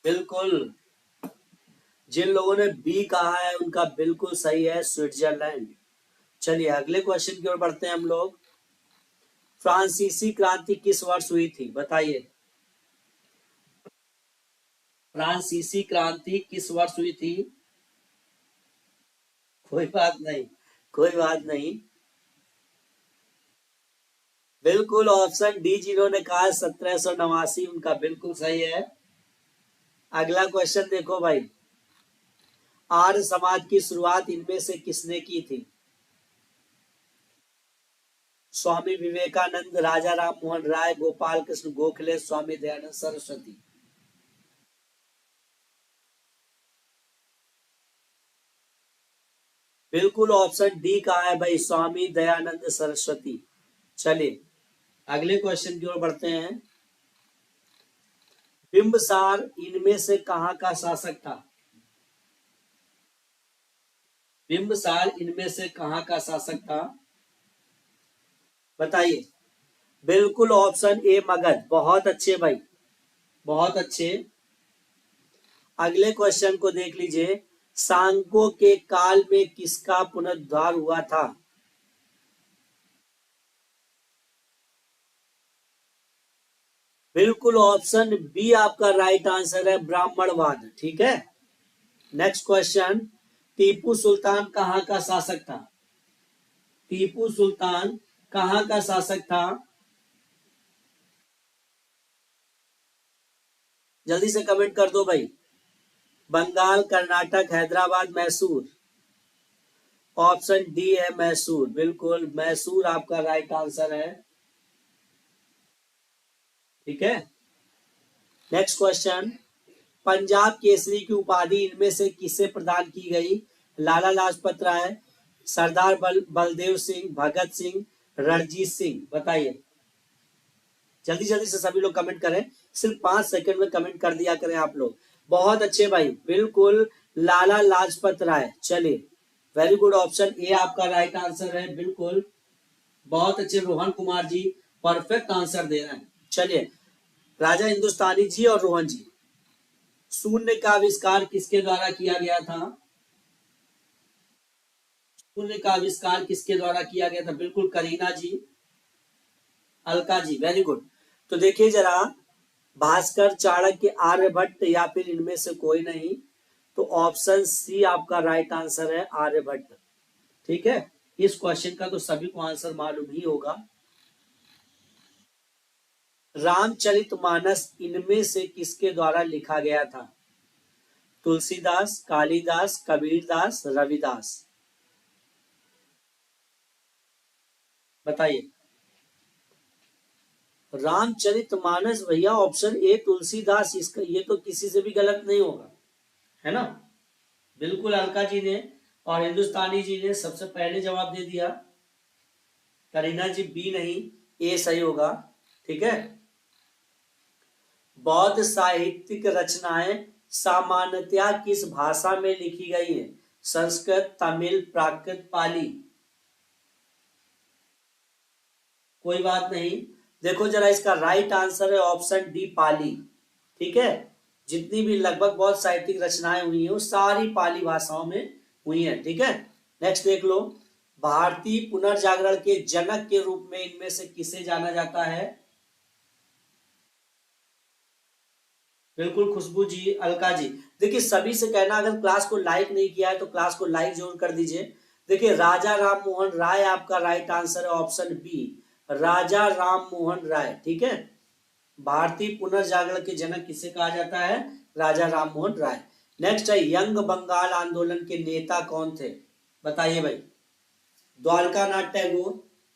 बिल्कुल, जिन लोगों ने बी कहा है उनका बिल्कुल सही है, स्विट्जरलैंड। चलिए अगले क्वेश्चन की ओर बढ़ते हैं हम लोग। फ्रांसीसी क्रांति किस वर्ष हुई थी? बताइए, फ्रांसीसी क्रांति किस वर्ष हुई थी? कोई बात नहीं, कोई बात नहीं। बिल्कुल ऑप्शन डी जिन्होंने कहा 1789, उनका बिल्कुल सही है। अगला क्वेश्चन देखो भाई, आर्य समाज की शुरुआत इनमें से किसने की थी? स्वामी विवेकानंद, राजा राम मोहन राय, गोपाल कृष्ण गोखले, स्वामी दयानंद सरस्वती। बिल्कुल ऑप्शन डी कहा है भाई, स्वामी दयानंद सरस्वती। चलिए अगले क्वेश्चन की ओर बढ़ते हैं। बिंबसार इनमें से कहाँ का शासक था? बिंबसार इनमें से कहाँ का शासक था? बताइए। बिल्कुल ऑप्शन ए मगध, बहुत अच्छे भाई, बहुत अच्छे। अगले क्वेश्चन को देख लीजिए, सांगों के काल में किसका पुनरुद्धार हुआ था? बिल्कुल ऑप्शन बी आपका राइट आंसर है, ब्राह्मणवाद। ठीक है, नेक्स्ट क्वेश्चन, टीपू सुल्तान कहाँ का शासक था? टीपू सुल्तान कहाँ का शासक था? जल्दी से कमेंट कर दो भाई। बंगाल, कर्नाटक, हैदराबाद, मैसूर। ऑप्शन डी है मैसूर, बिल्कुल मैसूर आपका राइट आंसर है। ठीक है, नेक्स्ट क्वेश्चन, पंजाब केसरी की उपाधि इनमें से किसे प्रदान की गई? लाला लाजपत राय, सरदार बलदेव सिंह, भगत सिंह, रणजीत सिंह। बताइए, जल्दी जल्दी से सभी लोग कमेंट करें, सिर्फ 5 सेकंड में कमेंट कर दिया करें आप लोग। बहुत अच्छे भाई, बिल्कुल लाला लाजपत राय। चलिए, वेरी गुड, ऑप्शन ए आपका राइट आंसर है, बिल्कुल बहुत अच्छे रोहन कुमार जी, परफेक्ट आंसर दे रहे हैं। चलिए, राजा हिंदुस्तानी जी और रोहन जी, शून्य का आविष्कार किसके द्वारा किया गया था? शून्य का आविष्कार किसके द्वारा किया गया था? बिल्कुल करीना जी, अलका जी, वेरी गुड। तो देखिए जरा, भास्कर, चाणक्य, आर्यभट्ट या फिर इनमें से कोई नहीं, तो ऑप्शन सी आपका राइट आंसर है, आर्यभट्ट। ठीक है, इस क्वेश्चन का तो सभी को आंसर मालूम ही होगा। रामचरितमानस इनमें से किसके द्वारा लिखा गया था? तुलसीदास, कालिदास, कबीरदास, रविदास। बताइए। रामचरितमानस भैया ऑप्शन ए तुलसीदास, इसका ये तो किसी से भी गलत नहीं होगा, है ना? बिल्कुल अलका जी ने और हिंदुस्तानी जी ने सबसे पहले जवाब दे दिया। करीना जी बी नहीं, ए सही होगा। ठीक है, बौद्ध साहित्यिक रचनाएं सामान्यतया किस भाषा में लिखी गई है? संस्कृत, तमिल, प्राकृत, पाली। कोई बात नहीं, देखो जरा, इसका राइट आंसर है ऑप्शन डी, पाली। ठीक है, जितनी भी लगभग बहुत साहित्यिक रचनाएं हुई हैं वो सारी पाली भाषाओं में हुई हैं। ठीक है, नेक्स्ट देख लो, भारतीय पुनर्जागरण के जनक के रूप में इनमें से किसे जाना जाता है? बिल्कुल खुशबू जी, अलका जी। देखिए सभी से कहना, अगर क्लास को लाइक नहीं किया है तो क्लास को लाइक जरूर कर दीजिए। देखिए, राजा राम मोहन राय आपका राइट आंसर है, ऑप्शन बी, राजा राम मोहन राय। ठीक है, भारतीय पुनर्जागरण के जनक किसे कहा जाता है? राजा राम मोहन राय। नेक्स्ट है, यंग बंगाल आंदोलन के नेता कौन थे? बताइए भाई। द्वारकानाथ टैगोर,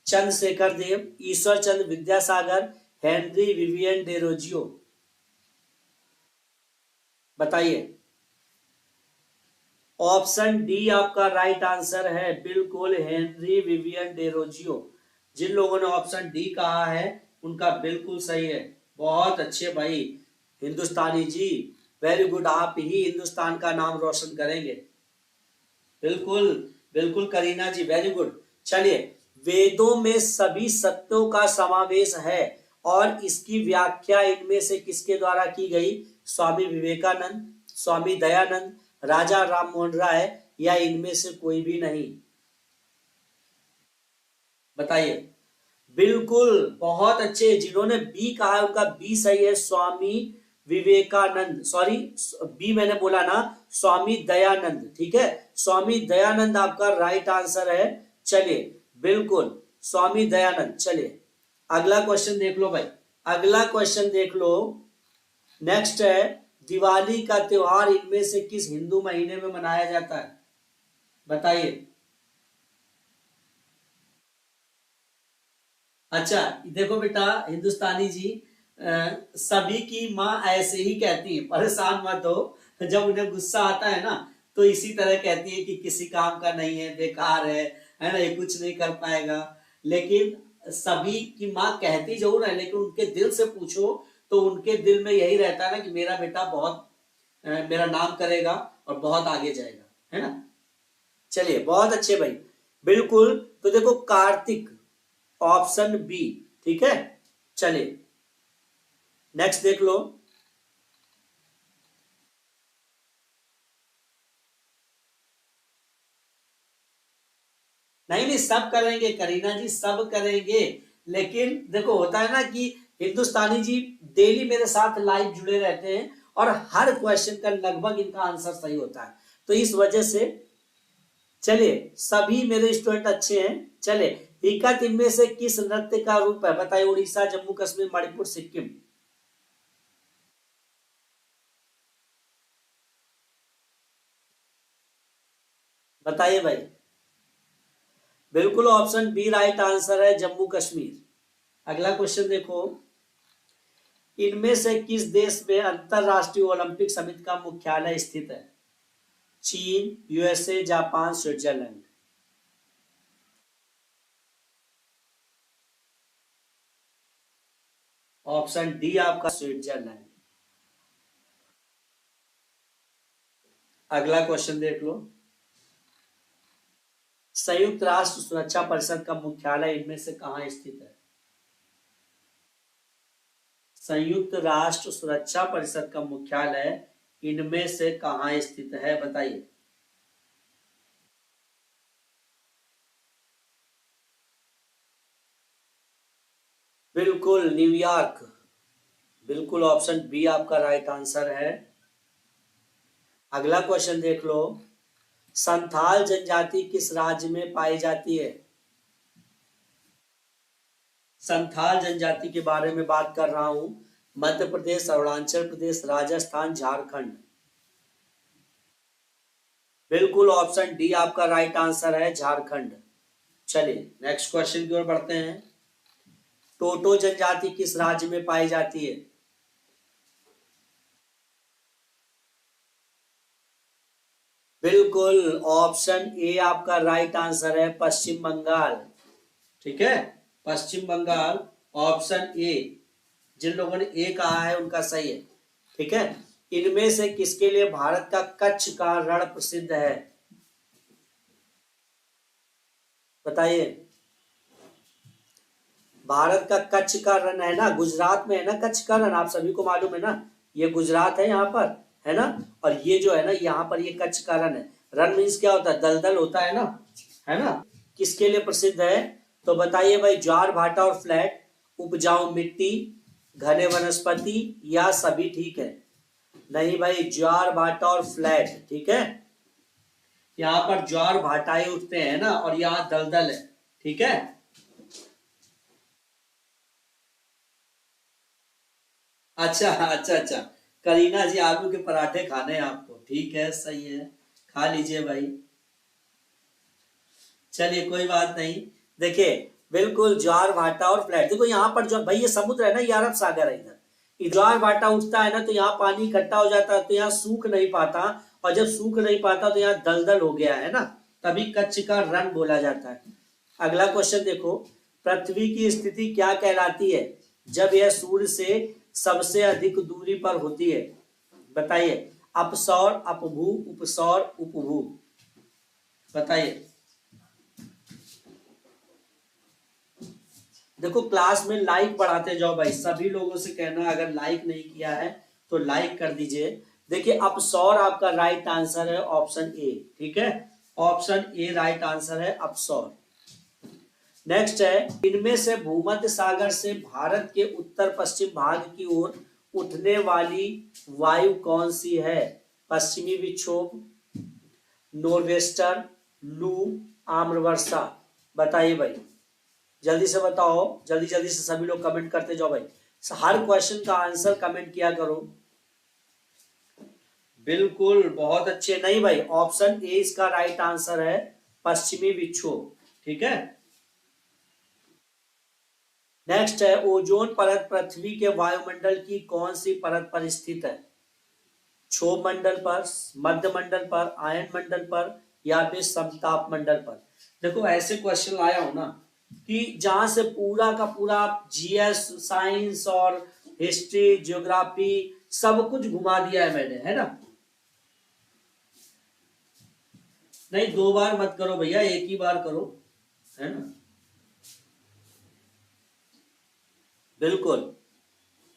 चंद्रशेखर देव, Ishwar Chandra Vidyasagar, Henry Vivian Derozio. बताइए। ऑप्शन डी आपका राइट आंसर है, बिल्कुल हेनरी विवियन डेरोजियो। जिन लोगों ने ऑप्शन डी कहा है उनका बिल्कुल सही है। बहुत अच्छे भाई हिंदुस्तानी जी, वेरी गुड, आप ही हिंदुस्तान का नाम रोशन करेंगे। बिल्कुल, बिल्कुल करीना जी, वेरी गुड। चलिए, वेदों में सभी सत्यों का समावेश है और इसकी व्याख्या इनमें से किसके द्वारा की गई? स्वामी विवेकानंद, स्वामी दयानंद, राजा राममोहन राय या इनमें से कोई भी नहीं। बताइए। बिल्कुल बहुत अच्छे, जिन्होंने बी कहा है उनका बी सही है, स्वामी विवेकानंद, सॉरी बी मैंने बोला ना, स्वामी दयानंद। ठीक है, स्वामी दयानंद आपका राइट आंसर है। चलिए, बिल्कुल स्वामी दयानंद। चलिए, अगला क्वेश्चन देख लो भाई, अगला क्वेश्चन देख लो। नेक्स्ट है, दिवाली का त्योहार इनमें से किस हिंदू महीने में मनाया जाता है? बताइए। अच्छा, देखो बेटा हिंदुस्तानी जी, सभी की माँ ऐसे ही कहती है, परेशान मत हो। जब उन्हें गुस्सा आता है ना तो इसी तरह कहती है कि किसी काम का नहीं है, बेकार है ना, ये कुछ नहीं कर पाएगा। लेकिन सभी की माँ कहती जरूर है, लेकिन उनके दिल से पूछो तो उनके दिल में यही रहता है ना कि मेरा बेटा बहुत मेरा नाम करेगा और बहुत आगे जाएगा, है ना। चलिए, बहुत अच्छे भाई, बिल्कुल। तो देखो, कार्तिक, ऑप्शन बी। ठीक है, चलिए नेक्स्ट देख लो। नहीं नहीं, सब करेंगे करीना जी, सब करेंगे। लेकिन देखो होता है ना कि हिंदुस्तानी जी डेली मेरे साथ लाइव जुड़े रहते हैं और हर क्वेश्चन का लगभग इनका आंसर सही होता है, तो इस वजह से चलिए सभी मेरे स्टूडेंट अच्छे हैं। चले, हिकत इनमें से किस नृत्य का रूप है? बताइए, उड़ीसा, जम्मू कश्मीर, मणिपुर, सिक्किम। बताइए भाई। बिल्कुल ऑप्शन बी राइट आंसर है, जम्मू कश्मीर। अगला क्वेश्चन देखो, इनमें से किस देश में अंतरराष्ट्रीय ओलंपिक समिति का मुख्यालय स्थित है? चीन, USA, Japan, Switzerland. Option D आपका स्विट्जरलैंड। अगला क्वेश्चन देख लो, संयुक्त राष्ट्र सुरक्षा परिषद का मुख्यालय इनमें से कहां स्थित है? संयुक्त राष्ट्र सुरक्षा परिषद का मुख्यालय इनमें से कहां स्थित है? बताइए। बिल्कुल न्यूयॉर्क। बिल्कुल ऑप्शन बी आपका राइट आंसर है। अगला क्वेश्चन देख लो, संथाल जनजाति किस राज्य में पाई जाती है? संथाल जनजाति के बारे में बात कर रहा हूं, मध्य प्रदेश, अरुणाचल प्रदेश, राजस्थान, झारखंड। बिल्कुल ऑप्शन डी आपका राइट आंसर है, झारखंड। चलिए नेक्स्ट क्वेश्चन की ओर बढ़ते हैं, टोटो जनजाति किस राज्य में पाई जाती है? बिल्कुल ऑप्शन ए आपका राइट आंसर है, पश्चिम बंगाल। ठीक है, पश्चिम बंगाल, ऑप्शन ए। जिन लोगों ने ए कहा है उनका सही है। ठीक है, इनमें से किसके लिए भारत का कच्छ का रण प्रसिद्ध है? बताइए। भारत का कच्छ का रण है ना, गुजरात में है ना कच्छ का रण, आप सभी को मालूम है ना, ये गुजरात है यहाँ पर, है ना। और ये जो है ना यहाँ पर ये कच्छ का रण है। रण मीन्स क्या होता है? दलदल होता है ना। किसके लिए प्रसिद्ध है? तो बताइए भाई, ज्वार भाटा और फ्लैट, उपजाऊ मिट्टी, घने वनस्पति, या सभी ठीक है? नहीं भाई, ज्वार भाटा और फ्लैट। ठीक है, यहाँ पर ज्वार भाटाए उठते हैं ना, और यहाँ दलदल है। ठीक है, अच्छा अच्छा अच्छा, करीना जी आलू के पराठे खाने हैं आपको, ठीक है सही है, खा लीजिए भाई। चलिए कोई बात नहीं। देखिए, बिल्कुल ज्वार भाटा और फ्लैट, देखो यहाँ पर जो भाई ये समुद्र है ना, ये अरब सागर है इधर। ये ज्वार भाटा उठता है ना तो यहाँ पानी इकट्ठा हो जाता है, तो यहाँ सूख नहीं पाता, और जब सूख नहीं पाता तो यहाँ दलदल हो गया है ना, तभी कच्छ का रण बोला जाता है। अगला क्वेश्चन देखो, पृथ्वी की स्थिति क्या कहलाती है जब यह सूर्य से सबसे अधिक दूरी पर होती है? बताइए। अपसौर, अपभू, उपसौर, उपभू। बताइए। देखो क्लास में लाइक बढ़ाते जाओ भाई, सभी लोगों से कहना अगर लाइक नहीं किया है तो लाइक कर दीजिए। देखिए अपसौर आपका राइट आंसर है, ऑप्शन ए। ठीक है, ऑप्शन ए राइट आंसर है, अपसौर। नेक्स्ट है, इनमें से भूमध्य सागर से भारत के उत्तर पश्चिम भाग की ओर उठने वाली वायु कौन सी है? पश्चिमी विक्षोभ, नॉर्वेस्टर, लू, आम्रवर्षा। बताइए भाई, जल्दी से बताओ, जल्दी जल्दी से सभी लोग कमेंट करते जाओ भाई, हर क्वेश्चन का आंसर कमेंट किया करो। बिल्कुल बहुत अच्छे, नहीं भाई ऑप्शन ए इसका राइट आंसर है, पश्चिमी विक्षोभ। ठीक है, नेक्स्ट है, ओजोन परत पृथ्वी के वायुमंडल की कौन सी परत पर स्थित है? क्षोभ मंडल पर, मध्य मंडल पर, आयन मंडल पर, या फिर समताप मंडल पर? देखो ऐसे क्वेश्चन लाया हूं ना कि जहां से पूरा का पूरा जीएस, साइंस और हिस्ट्री, ज्योग्राफी सब कुछ घुमा दिया है मैंने, है ना। नहीं दो बार मत करो भैया, एक ही बार करो, है ना। बिल्कुल,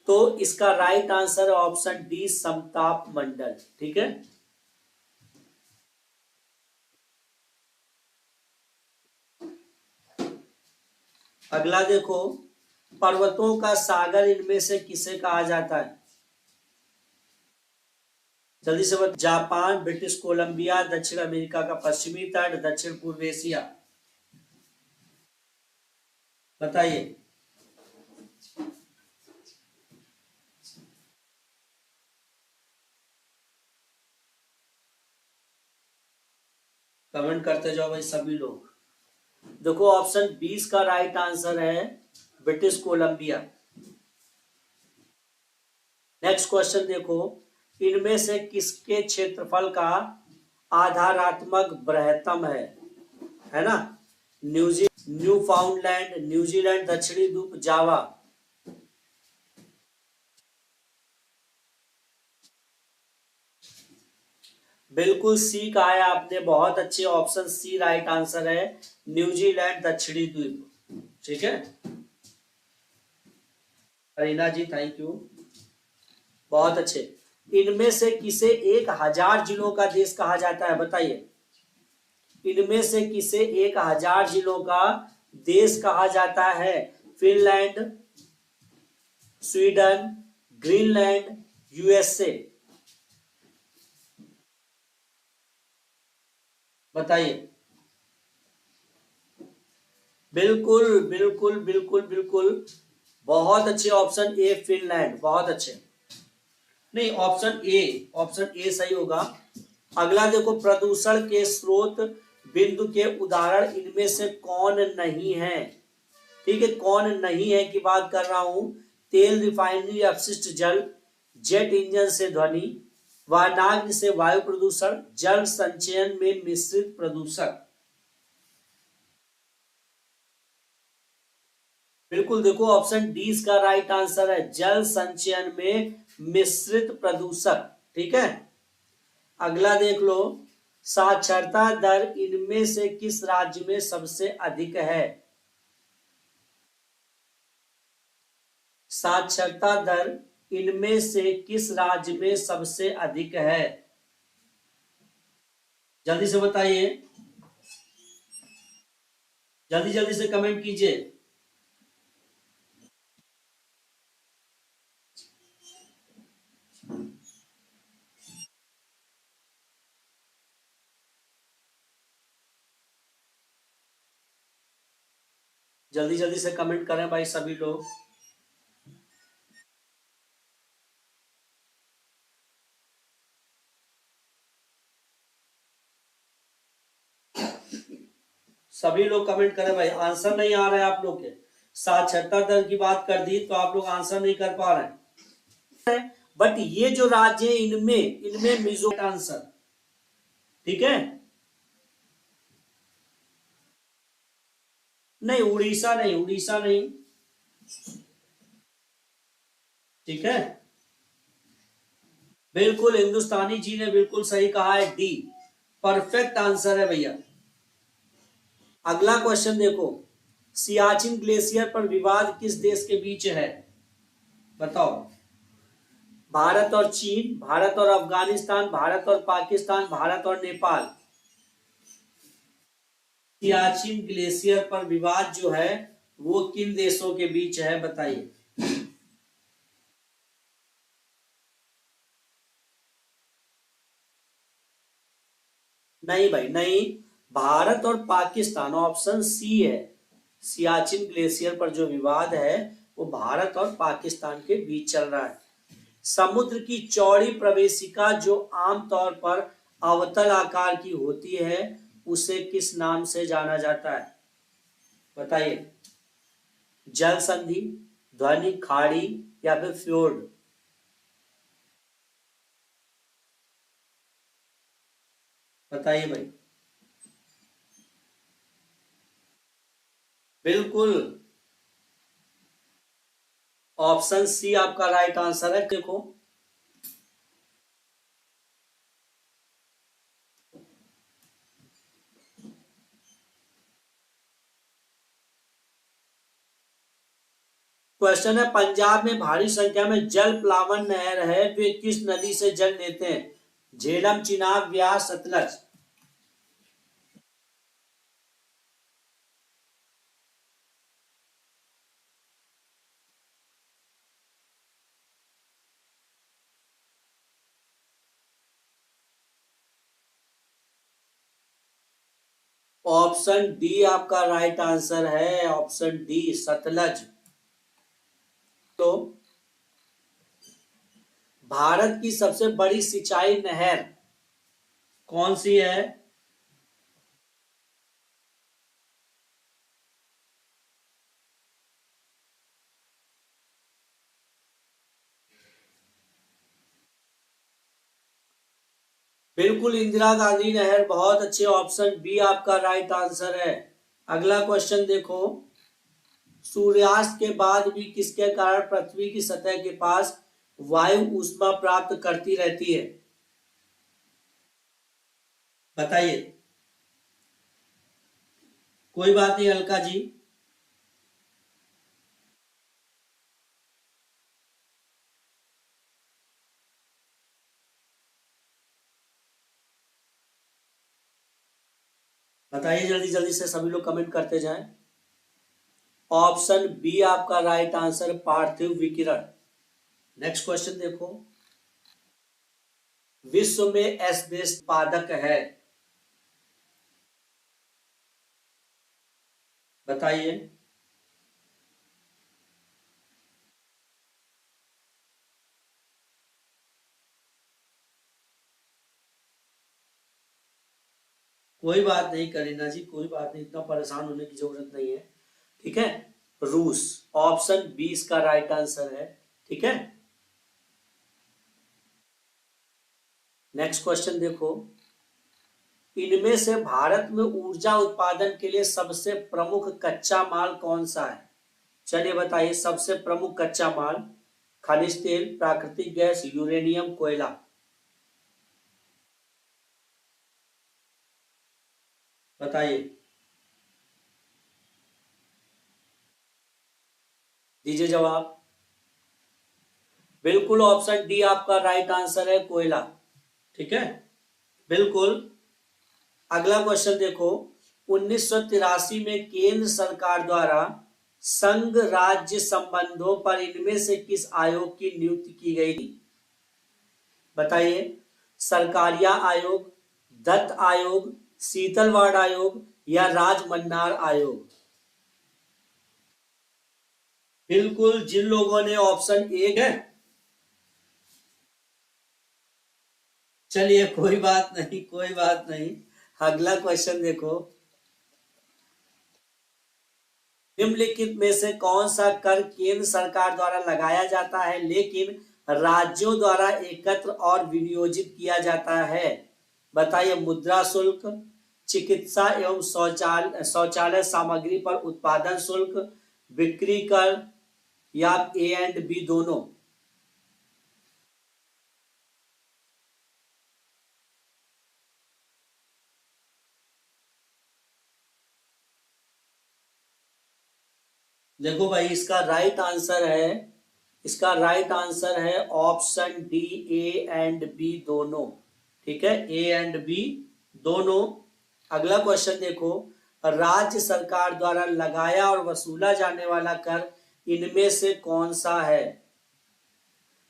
तो इसका राइट आंसर है ऑप्शन डी, समताप मंडल। ठीक है, अगला देखो, पर्वतों का सागर इनमें से किसे कहा जाता है? जल्दी से बता। जापान, ब्रिटिश कोलंबिया, दक्षिण अमेरिका का पश्चिमी तट, दक्षिण पूर्व एशिया। बताइए। कमेंट करते जाओ भाई सभी लोग। देखो ऑप्शन 20 का राइट आंसर है ब्रिटिश कोलंबिया। नेक्स्ट क्वेश्चन देखो, इनमें से किसके क्षेत्रफल का आधारात्मक बृहत्तम है ना? न्यू फाउंडलैंड, न्यूजीलैंड, दक्षिणी द्वीप, जावा। बिल्कुल सी कहा है आपने, बहुत अच्छे, ऑप्शन सी राइट आंसर है, न्यूजीलैंड दक्षिणी द्वीप। ठीक है अरीना जी, थैंक यू, बहुत अच्छे। इनमें से किसे 1000 जिलों का देश कहा जाता है? बताइए। इनमें से किसे 1000 जिलों का देश कहा जाता है? Finland, Sweden, Greenland, USA. बताइए। बिल्कुल बिल्कुल बिल्कुल बिल्कुल, बहुत अच्छे, ऑप्शन ए फिनलैंड, बहुत अच्छे। नहीं, ऑप्शन ए सही होगा। अगला देखो, प्रदूषण के स्रोत बिंदु के उदाहरण इनमें से कौन नहीं है? ठीक है, कौन नहीं है की बात कर रहा हूं। तेल, रिफाइनरी, अपशिष्ट जल, जेट इंजन से ध्वनि, वायनाग्नि से वायु प्रदूषण, जल संचयन में मिश्रित प्रदूषक। बिल्कुल, देखो ऑप्शन डी इसका राइट आंसर है, जल संचयन में मिश्रित प्रदूषक। ठीक है, अगला देख लो, साक्षरता दर इनमें से किस राज्य में सबसे अधिक है? साक्षरता दर इनमें से किस राज्य में सबसे अधिक है? जल्दी से बताइए, जल्दी जल्दी से कमेंट कीजिए। जल्दी जल्दी से कमेंट करें भाई सभी लोग। सभी लोग कमेंट करें भाई, आंसर नहीं आ रहा है आप लोग के। साक्षरता दर की बात कर दी तो आप लोग आंसर नहीं कर पा रहे हैं, बट ये जो राज्य है इनमें इनमें मिजोरम आंसर। ठीक है, नहीं उड़ीसा नहीं, उड़ीसा नहीं। ठीक है, बिल्कुल हिंदुस्तानी जी ने बिल्कुल सही कहा है, डी परफेक्ट आंसर है भैया। अगला क्वेश्चन देखो, सियाचिन ग्लेशियर पर विवाद किस देश के बीच है? बताओ। भारत और चीन, भारत और अफगानिस्तान, भारत और पाकिस्तान, भारत और नेपाल। सियाचिन ग्लेशियर पर विवाद जो है वो किन देशों के बीच है? बताइए। नहीं भाई नहीं, भारत और पाकिस्तान, ऑप्शन सी है। सियाचिन ग्लेशियर पर जो विवाद है वो भारत और पाकिस्तान के बीच चल रहा है। समुद्र की चौड़ी प्रवेशिका जो आमतौर पर अवतल आकार की होती है उसे किस नाम से जाना जाता है? बताइए। जल संधि, ध्वनि, खाड़ी या फिर फ्योर्ड। बताइए भाई। बिल्कुल, ऑप्शन सी आपका राइट आंसर है। देखो, क्वेश्चन है, पंजाब में भारी संख्या में जल प्लावन नहर है, वे किस नदी से जल लेते हैं? झेलम, चिनाब, व्यास, सतलज। ऑप्शन डी आपका राइट आंसर है, ऑप्शन डी सतलज। तो भारत की सबसे बड़ी सिंचाई नहर कौन सी है? बिल्कुल इंदिरा गांधी नहर, बहुत अच्छे, ऑप्शन बी आपका राइट आंसर है। अगला क्वेश्चन देखो, सूर्यास्त के बाद भी किसके कारण पृथ्वी की सतह के पास वायु ऊष्मा प्राप्त करती रहती है? बताइए। कोई बात नहीं अलका जी। बताइए जल्दी जल्दी से, सभी लोग कमेंट करते जाएं। ऑप्शन बी आपका राइट आंसर, पार्थिव विकिरण। नेक्स्ट क्वेश्चन देखो, विश्व में एस्बेस्टस उत्पादक है, बताइए। कोई बात नहीं करीना जी, कोई बात नहीं, इतना परेशान होने की जरूरत नहीं है, ठीक है। रूस, ऑप्शन बी इसका राइट आंसर है, ठीक है। नेक्स्ट क्वेश्चन देखो, इनमें से भारत में ऊर्जा उत्पादन के लिए सबसे प्रमुख कच्चा माल कौन सा है? चलिए बताइए, सबसे प्रमुख कच्चा माल, खनिज तेल, प्राकृतिक गैस, यूरेनियम, कोयला। बताइए, दीजिए जवाब। बिल्कुल ऑप्शन डी आपका राइट आंसर है, कोयला, ठीक है, बिल्कुल। अगला क्वेश्चन देखो, 1983 में केंद्र सरकार द्वारा संघ राज्य संबंधों पर इनमें से किस आयोग की नियुक्ति की गई थी? बताइए। सरकारिया आयोग, दत्त आयोग, शीतलवाड़ आयोग या राजमन्नार आयोग? बिल्कुल, जिन लोगों ने ऑप्शन ए है, चलिए कोई बात नहीं, कोई बात नहीं। अगला क्वेश्चन देखो, निम्नलिखित में से कौन सा कर केंद्र सरकार द्वारा लगाया जाता है लेकिन राज्यों द्वारा एकत्र और विनियोजित किया जाता है? बताइए। मुद्रा शुल्क, चिकित्सा एवं शौचालय सामग्री पर उत्पादन शुल्क, बिक्री कर या ए एंड बी दोनों? देखो भाई, इसका राइट आंसर है, इसका राइट आंसर है option D, A and B दोनों, ठीक है, ए एंड बी दोनों। अगला क्वेश्चन देखो, राज्य सरकार द्वारा लगाया और वसूला जाने वाला कर इनमें से कौन सा है?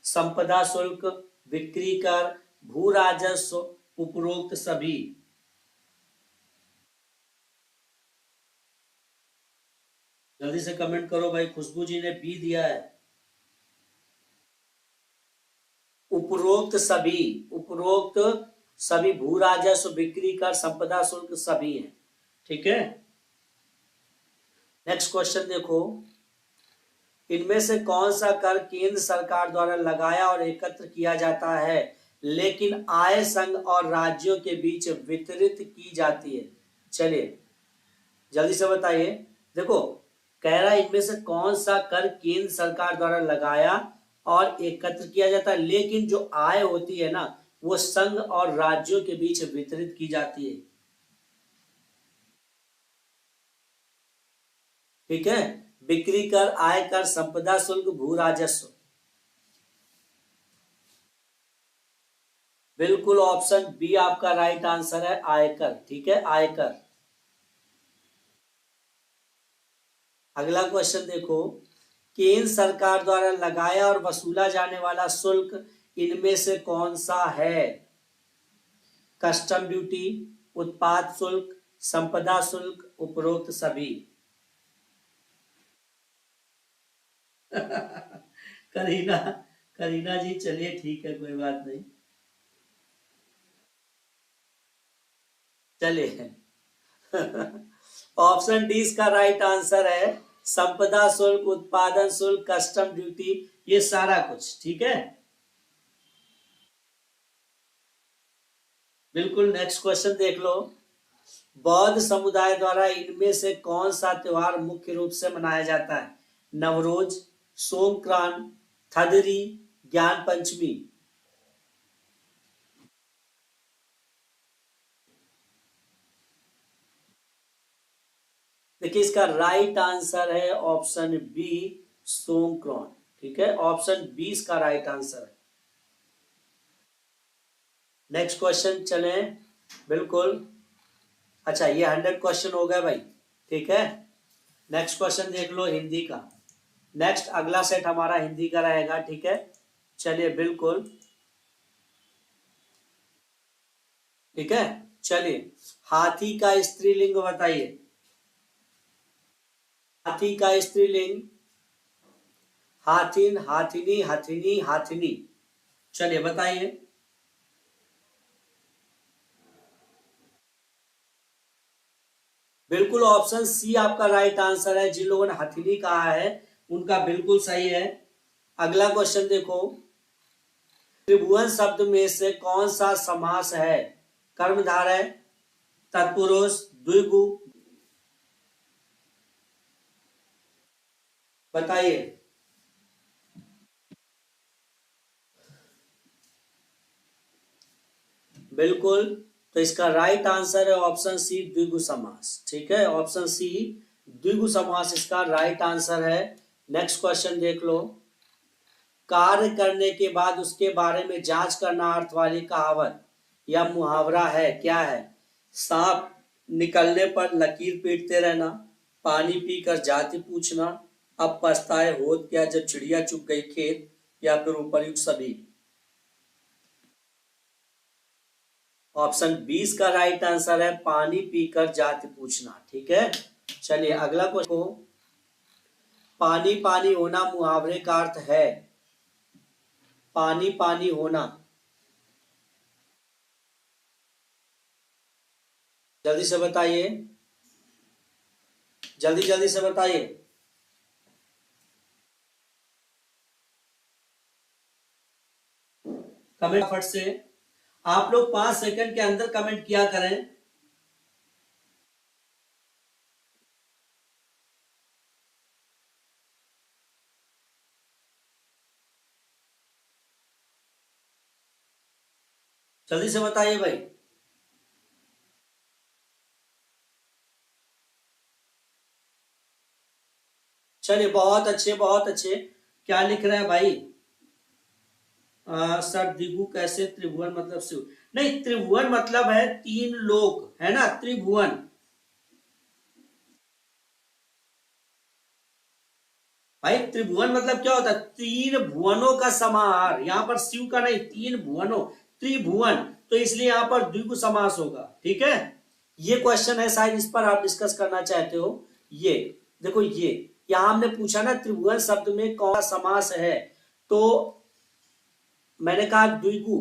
संपदा शुल्क, बिक्री कर, भू राजस्व, उपरोक्त सभी? जल्दी से कमेंट करो भाई, खुशबू जी ने बी दिया है। उपरोक्त सभी, उपरोक्त सभी, भू राजस्व, बिक्री कर, संपदा शुल्क सभी है, ठीक है। नेक्स्ट क्वेश्चन देखो, इनमें से कौन सा कर केंद्र सरकार द्वारा लगाया और एकत्र किया जाता है लेकिन आय संघ और राज्यों के बीच वितरित की जाती है? चलिए जल्दी से बताइए। देखो, कह रहा है इनमें से कौन सा कर केंद्र सरकार द्वारा लगाया और एकत्र किया जाता है लेकिन जो आय होती है ना, वो संघ और राज्यों के बीच वितरित की जाती है, ठीक है। बिक्री कर, आय कर, संपदा शुल्क, भू राजस्व? बिल्कुल ऑप्शन बी आपका राइट आंसर है, आयकर, ठीक है, आयकर। अगला क्वेश्चन देखो, केंद्र सरकार द्वारा लगाया और वसूला जाने वाला शुल्क इनमें से कौन सा है? कस्टम ड्यूटी, उत्पाद शुल्क, संपदा शुल्क, उपरोक्त सभी। करीना, करीना जी चलिए ठीक है, कोई बात नहीं, चलिए। ऑप्शन डी इसका राइट आंसर है, संपदा शुल्क, उत्पादन शुल्क, कस्टम ड्यूटी, ये सारा कुछ ठीक है। बिल्कुल, नेक्स्ट क्वेश्चन देख लो। बौद्ध समुदाय द्वारा इनमें से कौन सा त्योहार मुख्य रूप से मनाया जाता है? नवरोज, सोमक्रांत, थदरी, ज्ञान पंचमी। देखिए इसका राइट आंसर है ऑप्शन बी, सोमक्रांत। ठीक है, ऑप्शन बी इसका राइट आंसर है। नेक्स्ट क्वेश्चन चले। बिल्कुल, अच्छा ये 100 क्वेश्चन हो गए भाई, ठीक है। नेक्स्ट क्वेश्चन देख लो हिंदी का। नेक्स्ट अगला सेट हमारा हिंदी का रहेगा, ठीक है। चलिए बिल्कुल, ठीक है। चलिए, हाथी का स्त्रीलिंग बताइए। हाथी का स्त्रीलिंग, हाथिन, हाथिनी, हथिनी, हाथिनी। चलिए बताइए। बिल्कुल, ऑप्शन सी आपका राइट आंसर है। जिन लोगों ने हथिनी कहा है उनका बिल्कुल सही है। अगला क्वेश्चन देखो, त्रिभुवन शब्द में से कौन सा समास है? कर्मधारय, तत्पुरुष, द्विगु, बताइए। बिल्कुल, तो इसका राइट आंसर है ऑप्शन सी, द्विगु समास। ठीक है, ऑप्शन सी द्विगु समास इसका राइट आंसर है। नेक्स्ट क्वेश्चन देख लो, कार्य करने के बाद उसके बारे में जांच करना अर्थ वाली कहावत या मुहावरा है, क्या है? सांप निकलने पर लकीर पीटते रहना, पानी पीकर जाति पूछना, अब पछताए होत क्या जब चिड़िया चुग गई खेत, या फिर उपर्युक्त सभी। ऑप्शन 20 का राइट आंसर है, पानी पीकर जाति पूछना। ठीक है, चलिए अगला क्वेश्चन। पानी पानी होना मुहावरे का अर्थ है? पानी पानी होना, जल्दी से बताइए, जल्दी जल्दी से बताइए। कमेंट फट से, आप लोग 5 सेकंड के अंदर कमेंट किया करें। जल्दी से बताइए भाई। चलिए बहुत अच्छे, बहुत अच्छे। क्या लिख रहे हैं भाई? सर दिगु कैसे? त्रिभुवन मतलब शिव नहीं, त्रिभुवन मतलब है 3 लोक, है ना, त्रिभुवन। भाई त्रिभुवन मतलब क्या होता है? 3 भुवनों का समाहार, यहाँ पर शिव का नहीं, 3 भुवनों, त्रिभुवन, तो इसलिए यहाँ पर द्विगु समास होगा। ठीक है, ये क्वेश्चन है शायद, इस पर आप डिस्कस करना चाहते हो। ये देखो, ये यहाँ हमने पूछा ना त्रिभुवन शब्द में कौन सा समास है, तो मैंने कहा द्विगु।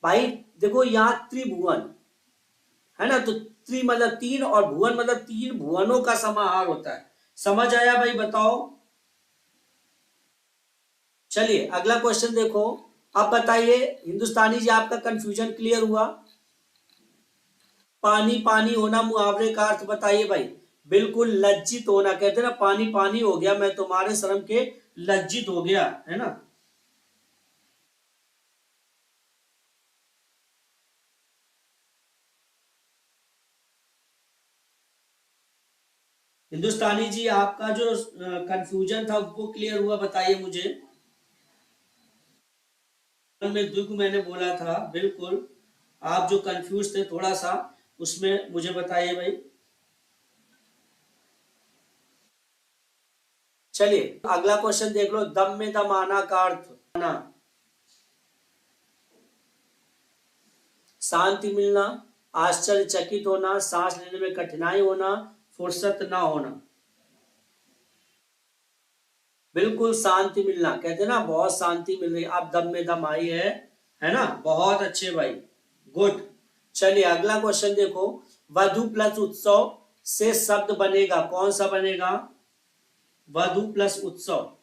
भाई देखो यहाँ त्रिभुवन है ना, तो त्रि मतलब 3 और भुवन मतलब 3 भुवनों का समाहार होता है। समझ आया भाई? बताओ। चलिए अगला क्वेश्चन देखो। आप बताइए हिंदुस्तानी जी, आपका कंफ्यूजन क्लियर हुआ? पानी पानी होना मुहावरे का अर्थ बताइए भाई। बिल्कुल, लज्जित होना, कहते हैं ना पानी पानी हो गया, मैं तुम्हारे शर्म के लज्जित हो गया, है ना। हिंदुस्तानी जी, आपका जो कंफ्यूजन था वो क्लियर हुआ? बताइए मुझे। में दुख मैंने बोला था, बिल्कुल। आप जो कंफ्यूज थे थोड़ा सा, उसमें मुझे बताइए भाई। चलिए अगला क्वेश्चन देख लो, दम में दम आना का अर्थ आना, शांति मिलना, आश्चर्यचकित होना, सांस लेने में कठिनाई होना, फुर्सत ना होना। बिल्कुल शांति मिलना, कहते हैं ना बहुत शांति मिल रही, अब दम में दम आई है ना। बहुत अच्छे भाई, गुड। चलिए अगला क्वेश्चन देखो, वधु प्लस उत्सव से शब्द बनेगा, कौन सा बनेगा? वधु प्लस उत्सव।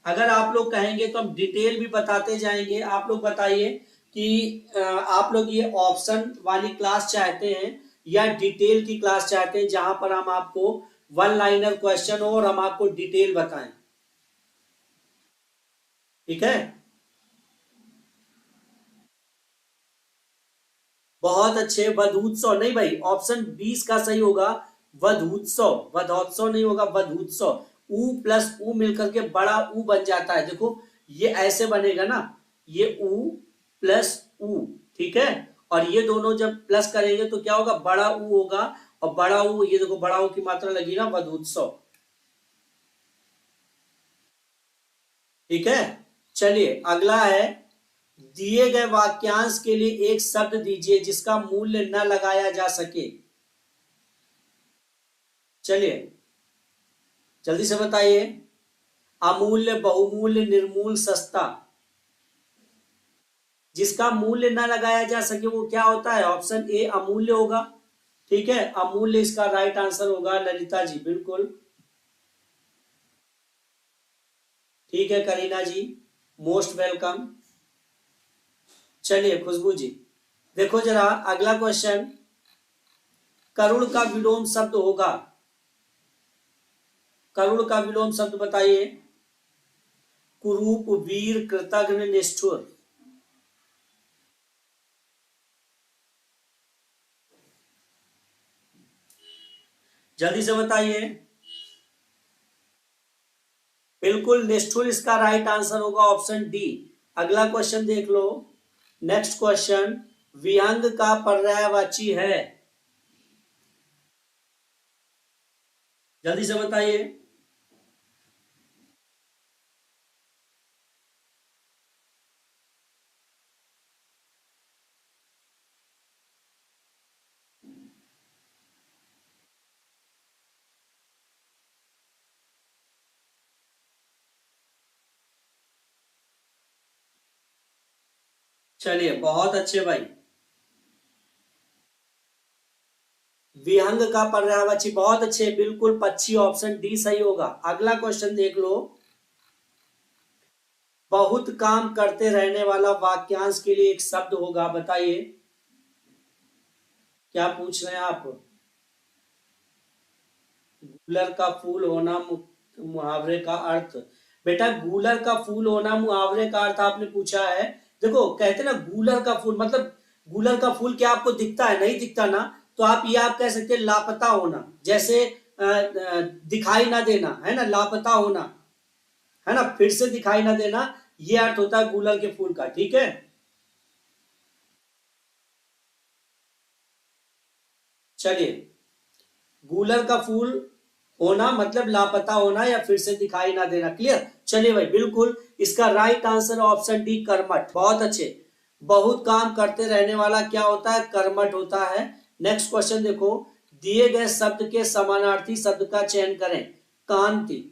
अगर आप लोग कहेंगे तो हम डिटेल भी बताते जाएंगे। आप लोग बताइए कि आप लोग ये ऑप्शन वाली क्लास चाहते हैं या डिटेल की क्लास चाहते हैं, जहां पर हम आपको वन लाइनर क्वेश्चन हो और हम आपको डिटेल बताएं। ठीक है, बहुत अच्छे। वधूत्सव नहीं भाई, ऑप्शन 20 का सही होगा वधूत्सव, वधोत्सव नहीं होगा, वधूत्सव। ऊ प्लस ऊ मिलकर के बड़ा ऊ बन जाता है, देखो ये ऐसे बनेगा ना, ये ऊ प्लस ऊ, ठीक है। और ये दोनों जब प्लस करेंगे तो क्या होगा, बड़ा ऊ होगा। और बड़ा ऊ, ये देखो बड़ा ऊ की मात्रा लगी ना, वधूत्सव। ठीक है, चलिए अगला है, दिए गए वाक्यांश के लिए एक शब्द दीजिए जिसका मूल्य न लगाया जा सके। चलिए जल्दी से बताइए। अमूल्य, बहुमूल्य, निर्मूल, सस्ता। जिसका मूल्य न लगाया जा सके वो क्या होता है? ऑप्शन ए अमूल्य होगा। ठीक है, अमूल्य इसका राइट आंसर होगा। ललिता जी बिल्कुल ठीक है। करीना जी मोस्ट वेलकम। चलिए खुशबू जी, देखो जरा अगला क्वेश्चन, करुण का विलोम शब्द होगा, करुण का विलोम शब्द बताइए। कुरूप, वीर, कृतघ्न, निष्ठुर। जल्दी से बताइए। बिल्कुल निष्ठुर इसका राइट आंसर होगा, ऑप्शन डी। अगला क्वेश्चन देख लो, नेक्स्ट क्वेश्चन, विहंग का पर्यायवाची है, जल्दी से बताइए। चलिए बहुत अच्छे भाई, विहंग का पर्यायवाची, बहुत अच्छे, बिल्कुल पक्षी, ऑप्शन डी सही होगा। अगला क्वेश्चन देख लो, बहुत काम करते रहने वाला वाक्यांश के लिए एक शब्द होगा, बताइए क्या पूछ रहे हैं आप। गूलर का फूल होना मुहावरे का अर्थ। बेटा गूलर का फूल होना मुहावरे का अर्थ आपने पूछा है। देखो कहते ना गूलर का फूल, मतलब गूलर का फूल क्या आपको दिखता है? नहीं दिखता ना, तो आप ये आप कह सकते हैं लापता होना, जैसे दिखाई ना देना, है ना, लापता होना, है ना, फिर से दिखाई ना देना, ये अर्थ होता है गूलर के फूल का। ठीक है, चलिए गूलर का फूल होना मतलब लापता होना या फिर से दिखाई ना देना। क्लियर? चलिए भाई बिल्कुल इसका राइट आंसर ऑप्शन डी कर्मठ, बहुत अच्छे। बहुत काम करते रहने वाला क्या होता है? कर्मठ होता है। नेक्स्ट क्वेश्चन देखो, दिए गए शब्द के समानार्थी शब्द का चयन करें। कांति,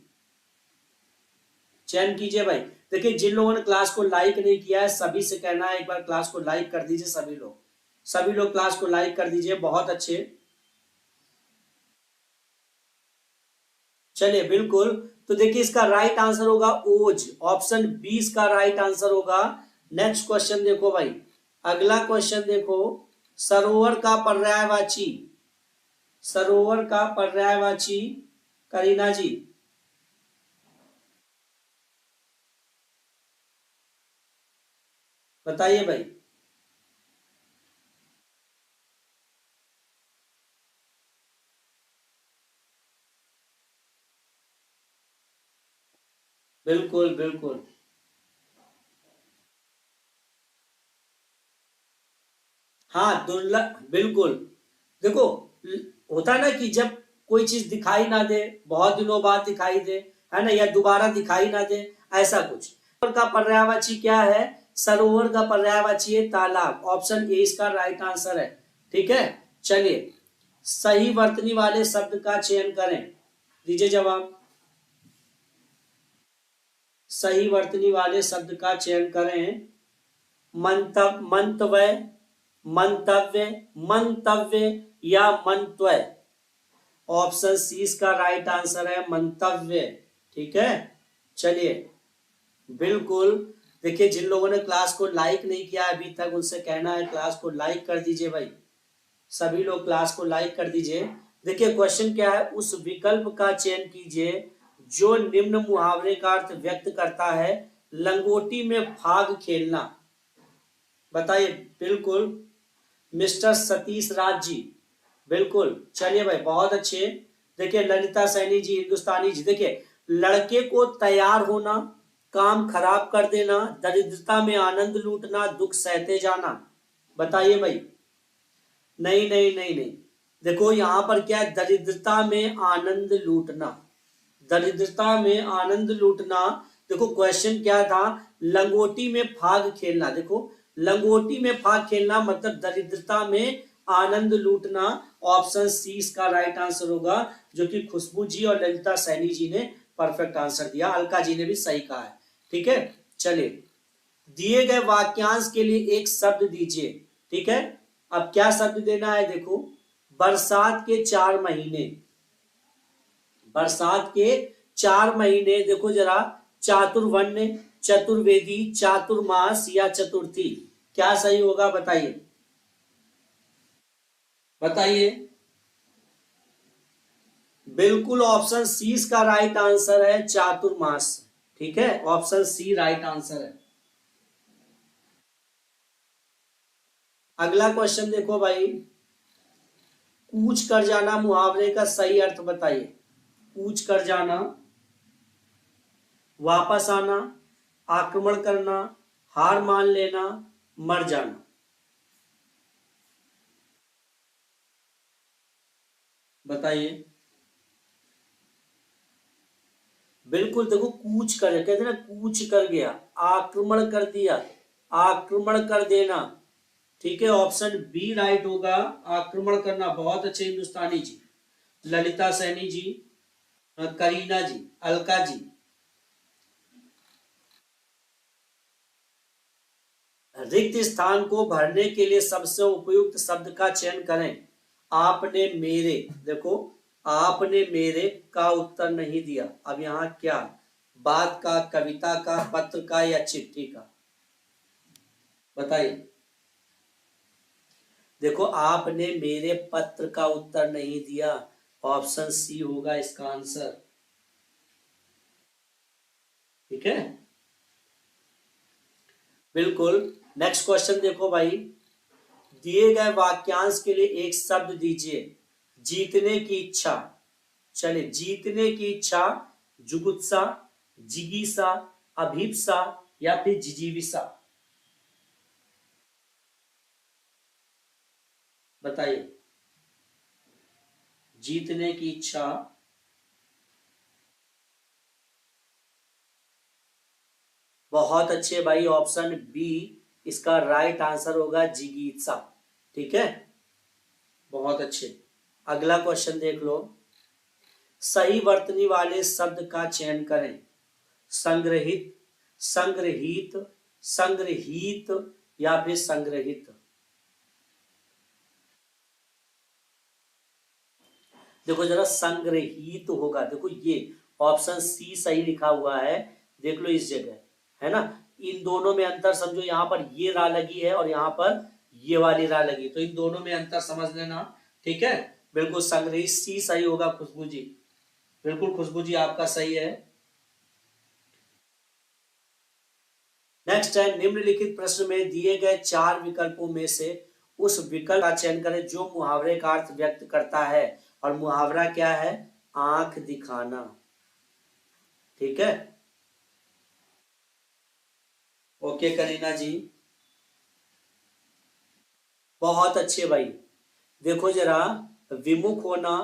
चयन कीजिए भाई। देखिए जिन लोगों ने क्लास को लाइक नहीं किया है सभी से कहना है एक बार क्लास को लाइक कर दीजिए। सभी लोग, सभी लोग क्लास को लाइक कर दीजिए, बहुत अच्छे। चलिए बिल्कुल, तो देखिए इसका राइट आंसर होगा ओज, ऑप्शन 20 का राइट आंसर होगा। नेक्स्ट क्वेश्चन देखो भाई, अगला क्वेश्चन देखो, सरोवर का पर्यायवाची, सरोवर का पर्यायवाची, करीना जी बताइए भाई। बिल्कुल बिल्कुल, हाँ दुर्लभ, बिल्कुल। देखो होता है ना कि जब कोई चीज दिखाई ना दे, बहुत दिनों बाद दिखाई दे, है ना, या दोबारा दिखाई ना दे, ऐसा कुछ। का पर्यायवाची क्या है? सरोवर का पर्यायवाची है तालाब, ऑप्शन ए इसका राइट आंसर है। ठीक है, चलिए सही वर्तनी वाले शब्द का चयन करें, दीजिए जवाब। सही वर्तनी वाले शब्द का चयन करें। मंतव्य, मंतव्य, मंतव्य या मंतव्य। ऑप्शन सी इसका राइट आंसर है, मंतव्य। ठीक है, चलिए बिल्कुल। देखिए जिन लोगों ने क्लास को लाइक नहीं किया अभी तक, उनसे कहना है क्लास को लाइक कर दीजिए भाई, सभी लोग क्लास को लाइक कर दीजिए। देखिए क्वेश्चन क्या है, उस विकल्प का चयन कीजिए जो निम्न मुहावरे का अर्थ व्यक्त करता है। लंगोटी में फाग खेलना, बताइए। बिल्कुल मिस्टर सतीश राज जी, बिल्कुल। चलिए भाई बहुत अच्छे। देखिए ललिता सैनी जी, हिंदुस्तानी जी, देखिए लड़के को तैयार होना, काम खराब कर देना, दरिद्रता में आनंद लूटना, दुख सहते जाना। बताइए भाई। नहीं नहीं नहीं नहीं, देखो यहां पर क्या है, दरिद्रता में आनंद लूटना, दरिद्रता में आनंद लूटना। देखो क्वेश्चन क्या था, लंगोटी में फाग खेलना। देखो लंगोटी में फाग खेलना मतलब दरिद्रता में आनंद लूटना। ऑप्शन सी इसका राइट आंसर होगा, जो कि खुशबू जी और ललिता सैनी जी ने परफेक्ट आंसर दिया, अलका जी ने भी सही कहा है। ठीक है, चलिए दिए गए वाक्यांश के लिए एक शब्द दीजिए। ठीक है, अब क्या शब्द देना है, देखो बरसात के 4 महीने, बरसात के 4 महीने। देखो जरा, चातुर्वण्य, चतुर्वेदी, चातुर्मास या चतुर्थी, क्या सही होगा बताइए, बताइए। बिल्कुल ऑप्शन सी इसका राइट आंसर है, चातुर्मास। ठीक है, ऑप्शन सी राइट आंसर है। अगला क्वेश्चन देखो भाई, कूच कर जाना मुहावरे का सही अर्थ बताइए। कूच कर जाना, वापस आना, आक्रमण करना, हार मान लेना, मर जाना। बताइए। बिल्कुल देखो कूच कर, कहते ना कूच कर गया, आक्रमण कर दिया, आक्रमण कर देना। ठीक है, ऑप्शन बी राइट होगा, आक्रमण करना। बहुत अच्छे हिंदुस्तानी जी, ललिता सैनी जी, करीना जी, अलका जी। रिक्त स्थान को भरने के लिए सबसे उपयुक्त शब्द का चयन करें। आपने मेरे, देखो आपने मेरे का उत्तर नहीं दिया। अब यहाँ क्या, बात का, कविता का, पत्र का या चिट्ठी का, बताइए। देखो आपने मेरे पत्र का उत्तर नहीं दिया, ऑप्शन सी होगा इसका आंसर। ठीक है, बिल्कुल। नेक्स्ट क्वेश्चन देखो भाई, दिए गए वाक्यांश के लिए एक शब्द दीजिए। जीतने की इच्छा, चलिए जीतने की इच्छा, जुगुप्सा, जिगीसा, अभिप्सा या फिर जिजीविसा। बताइए। जीतने की इच्छा, बहुत अच्छे भाई, ऑप्शन बी इसका राइट आंसर होगा, जिगीसा। ठीक है, बहुत अच्छे। अगला क्वेश्चन देख लो, सही वर्तनी वाले शब्द का चयन करें। संग्रहित, संग्रहित, संग्रहित या फिर संग्रहित। देखो जरा, संग्रहित होगा। देखो ये ऑप्शन सी सही लिखा हुआ है, देख लो इस जगह, है ना। इन दोनों में अंतर समझो, यहाँ पर ये रा लगी है और यहाँ पर ये वाली रा लगी, तो इन दोनों में अंतर समझ लेना। ठीक है, बिल्कुल संग्रहित सी सही होगा। खुशबू जी, बिल्कुल खुशबू जी आपका सही है। नेक्स्ट है, निम्नलिखित प्रश्न में दिए गए 4 विकल्पों में से उस विकल्प का चयन करें जो मुहावरे का अर्थ व्यक्त करता है। और मुहावरा क्या है, आंख दिखाना। ठीक है, ओके करीना जी, बहुत अच्छे भाई। देखो जरा, विमुख होना,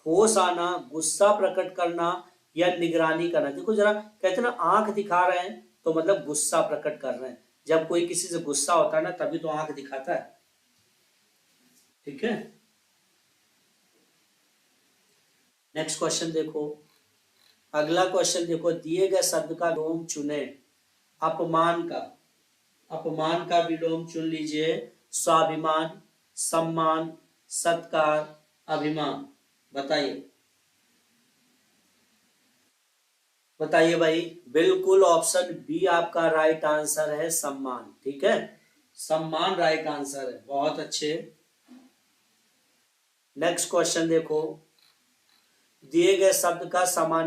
होश आना, गुस्सा प्रकट करना या निगरानी करना। देखो जरा, कहते ना आंख दिखा रहे हैं तो मतलब गुस्सा प्रकट कर रहे हैं, जब कोई किसी से गुस्सा होता है ना तभी तो आंख दिखाता है। ठीक है, नेक्स्ट क्वेश्चन देखो। अगला क्वेश्चन देखो, दिए गए शब्द का विलोम चुने। अपमान का, अपमान का विलोम चुन लीजिए। स्वाभिमान, सम्मान, सत्कार, अभिमान। बताइए, बताइए भाई। बिल्कुल ऑप्शन बी आपका राइट आंसर है, सम्मान। ठीक है, सम्मान राइट आंसर है, बहुत अच्छे। नेक्स्ट क्वेश्चन देखो, दिए गए शब्द का समान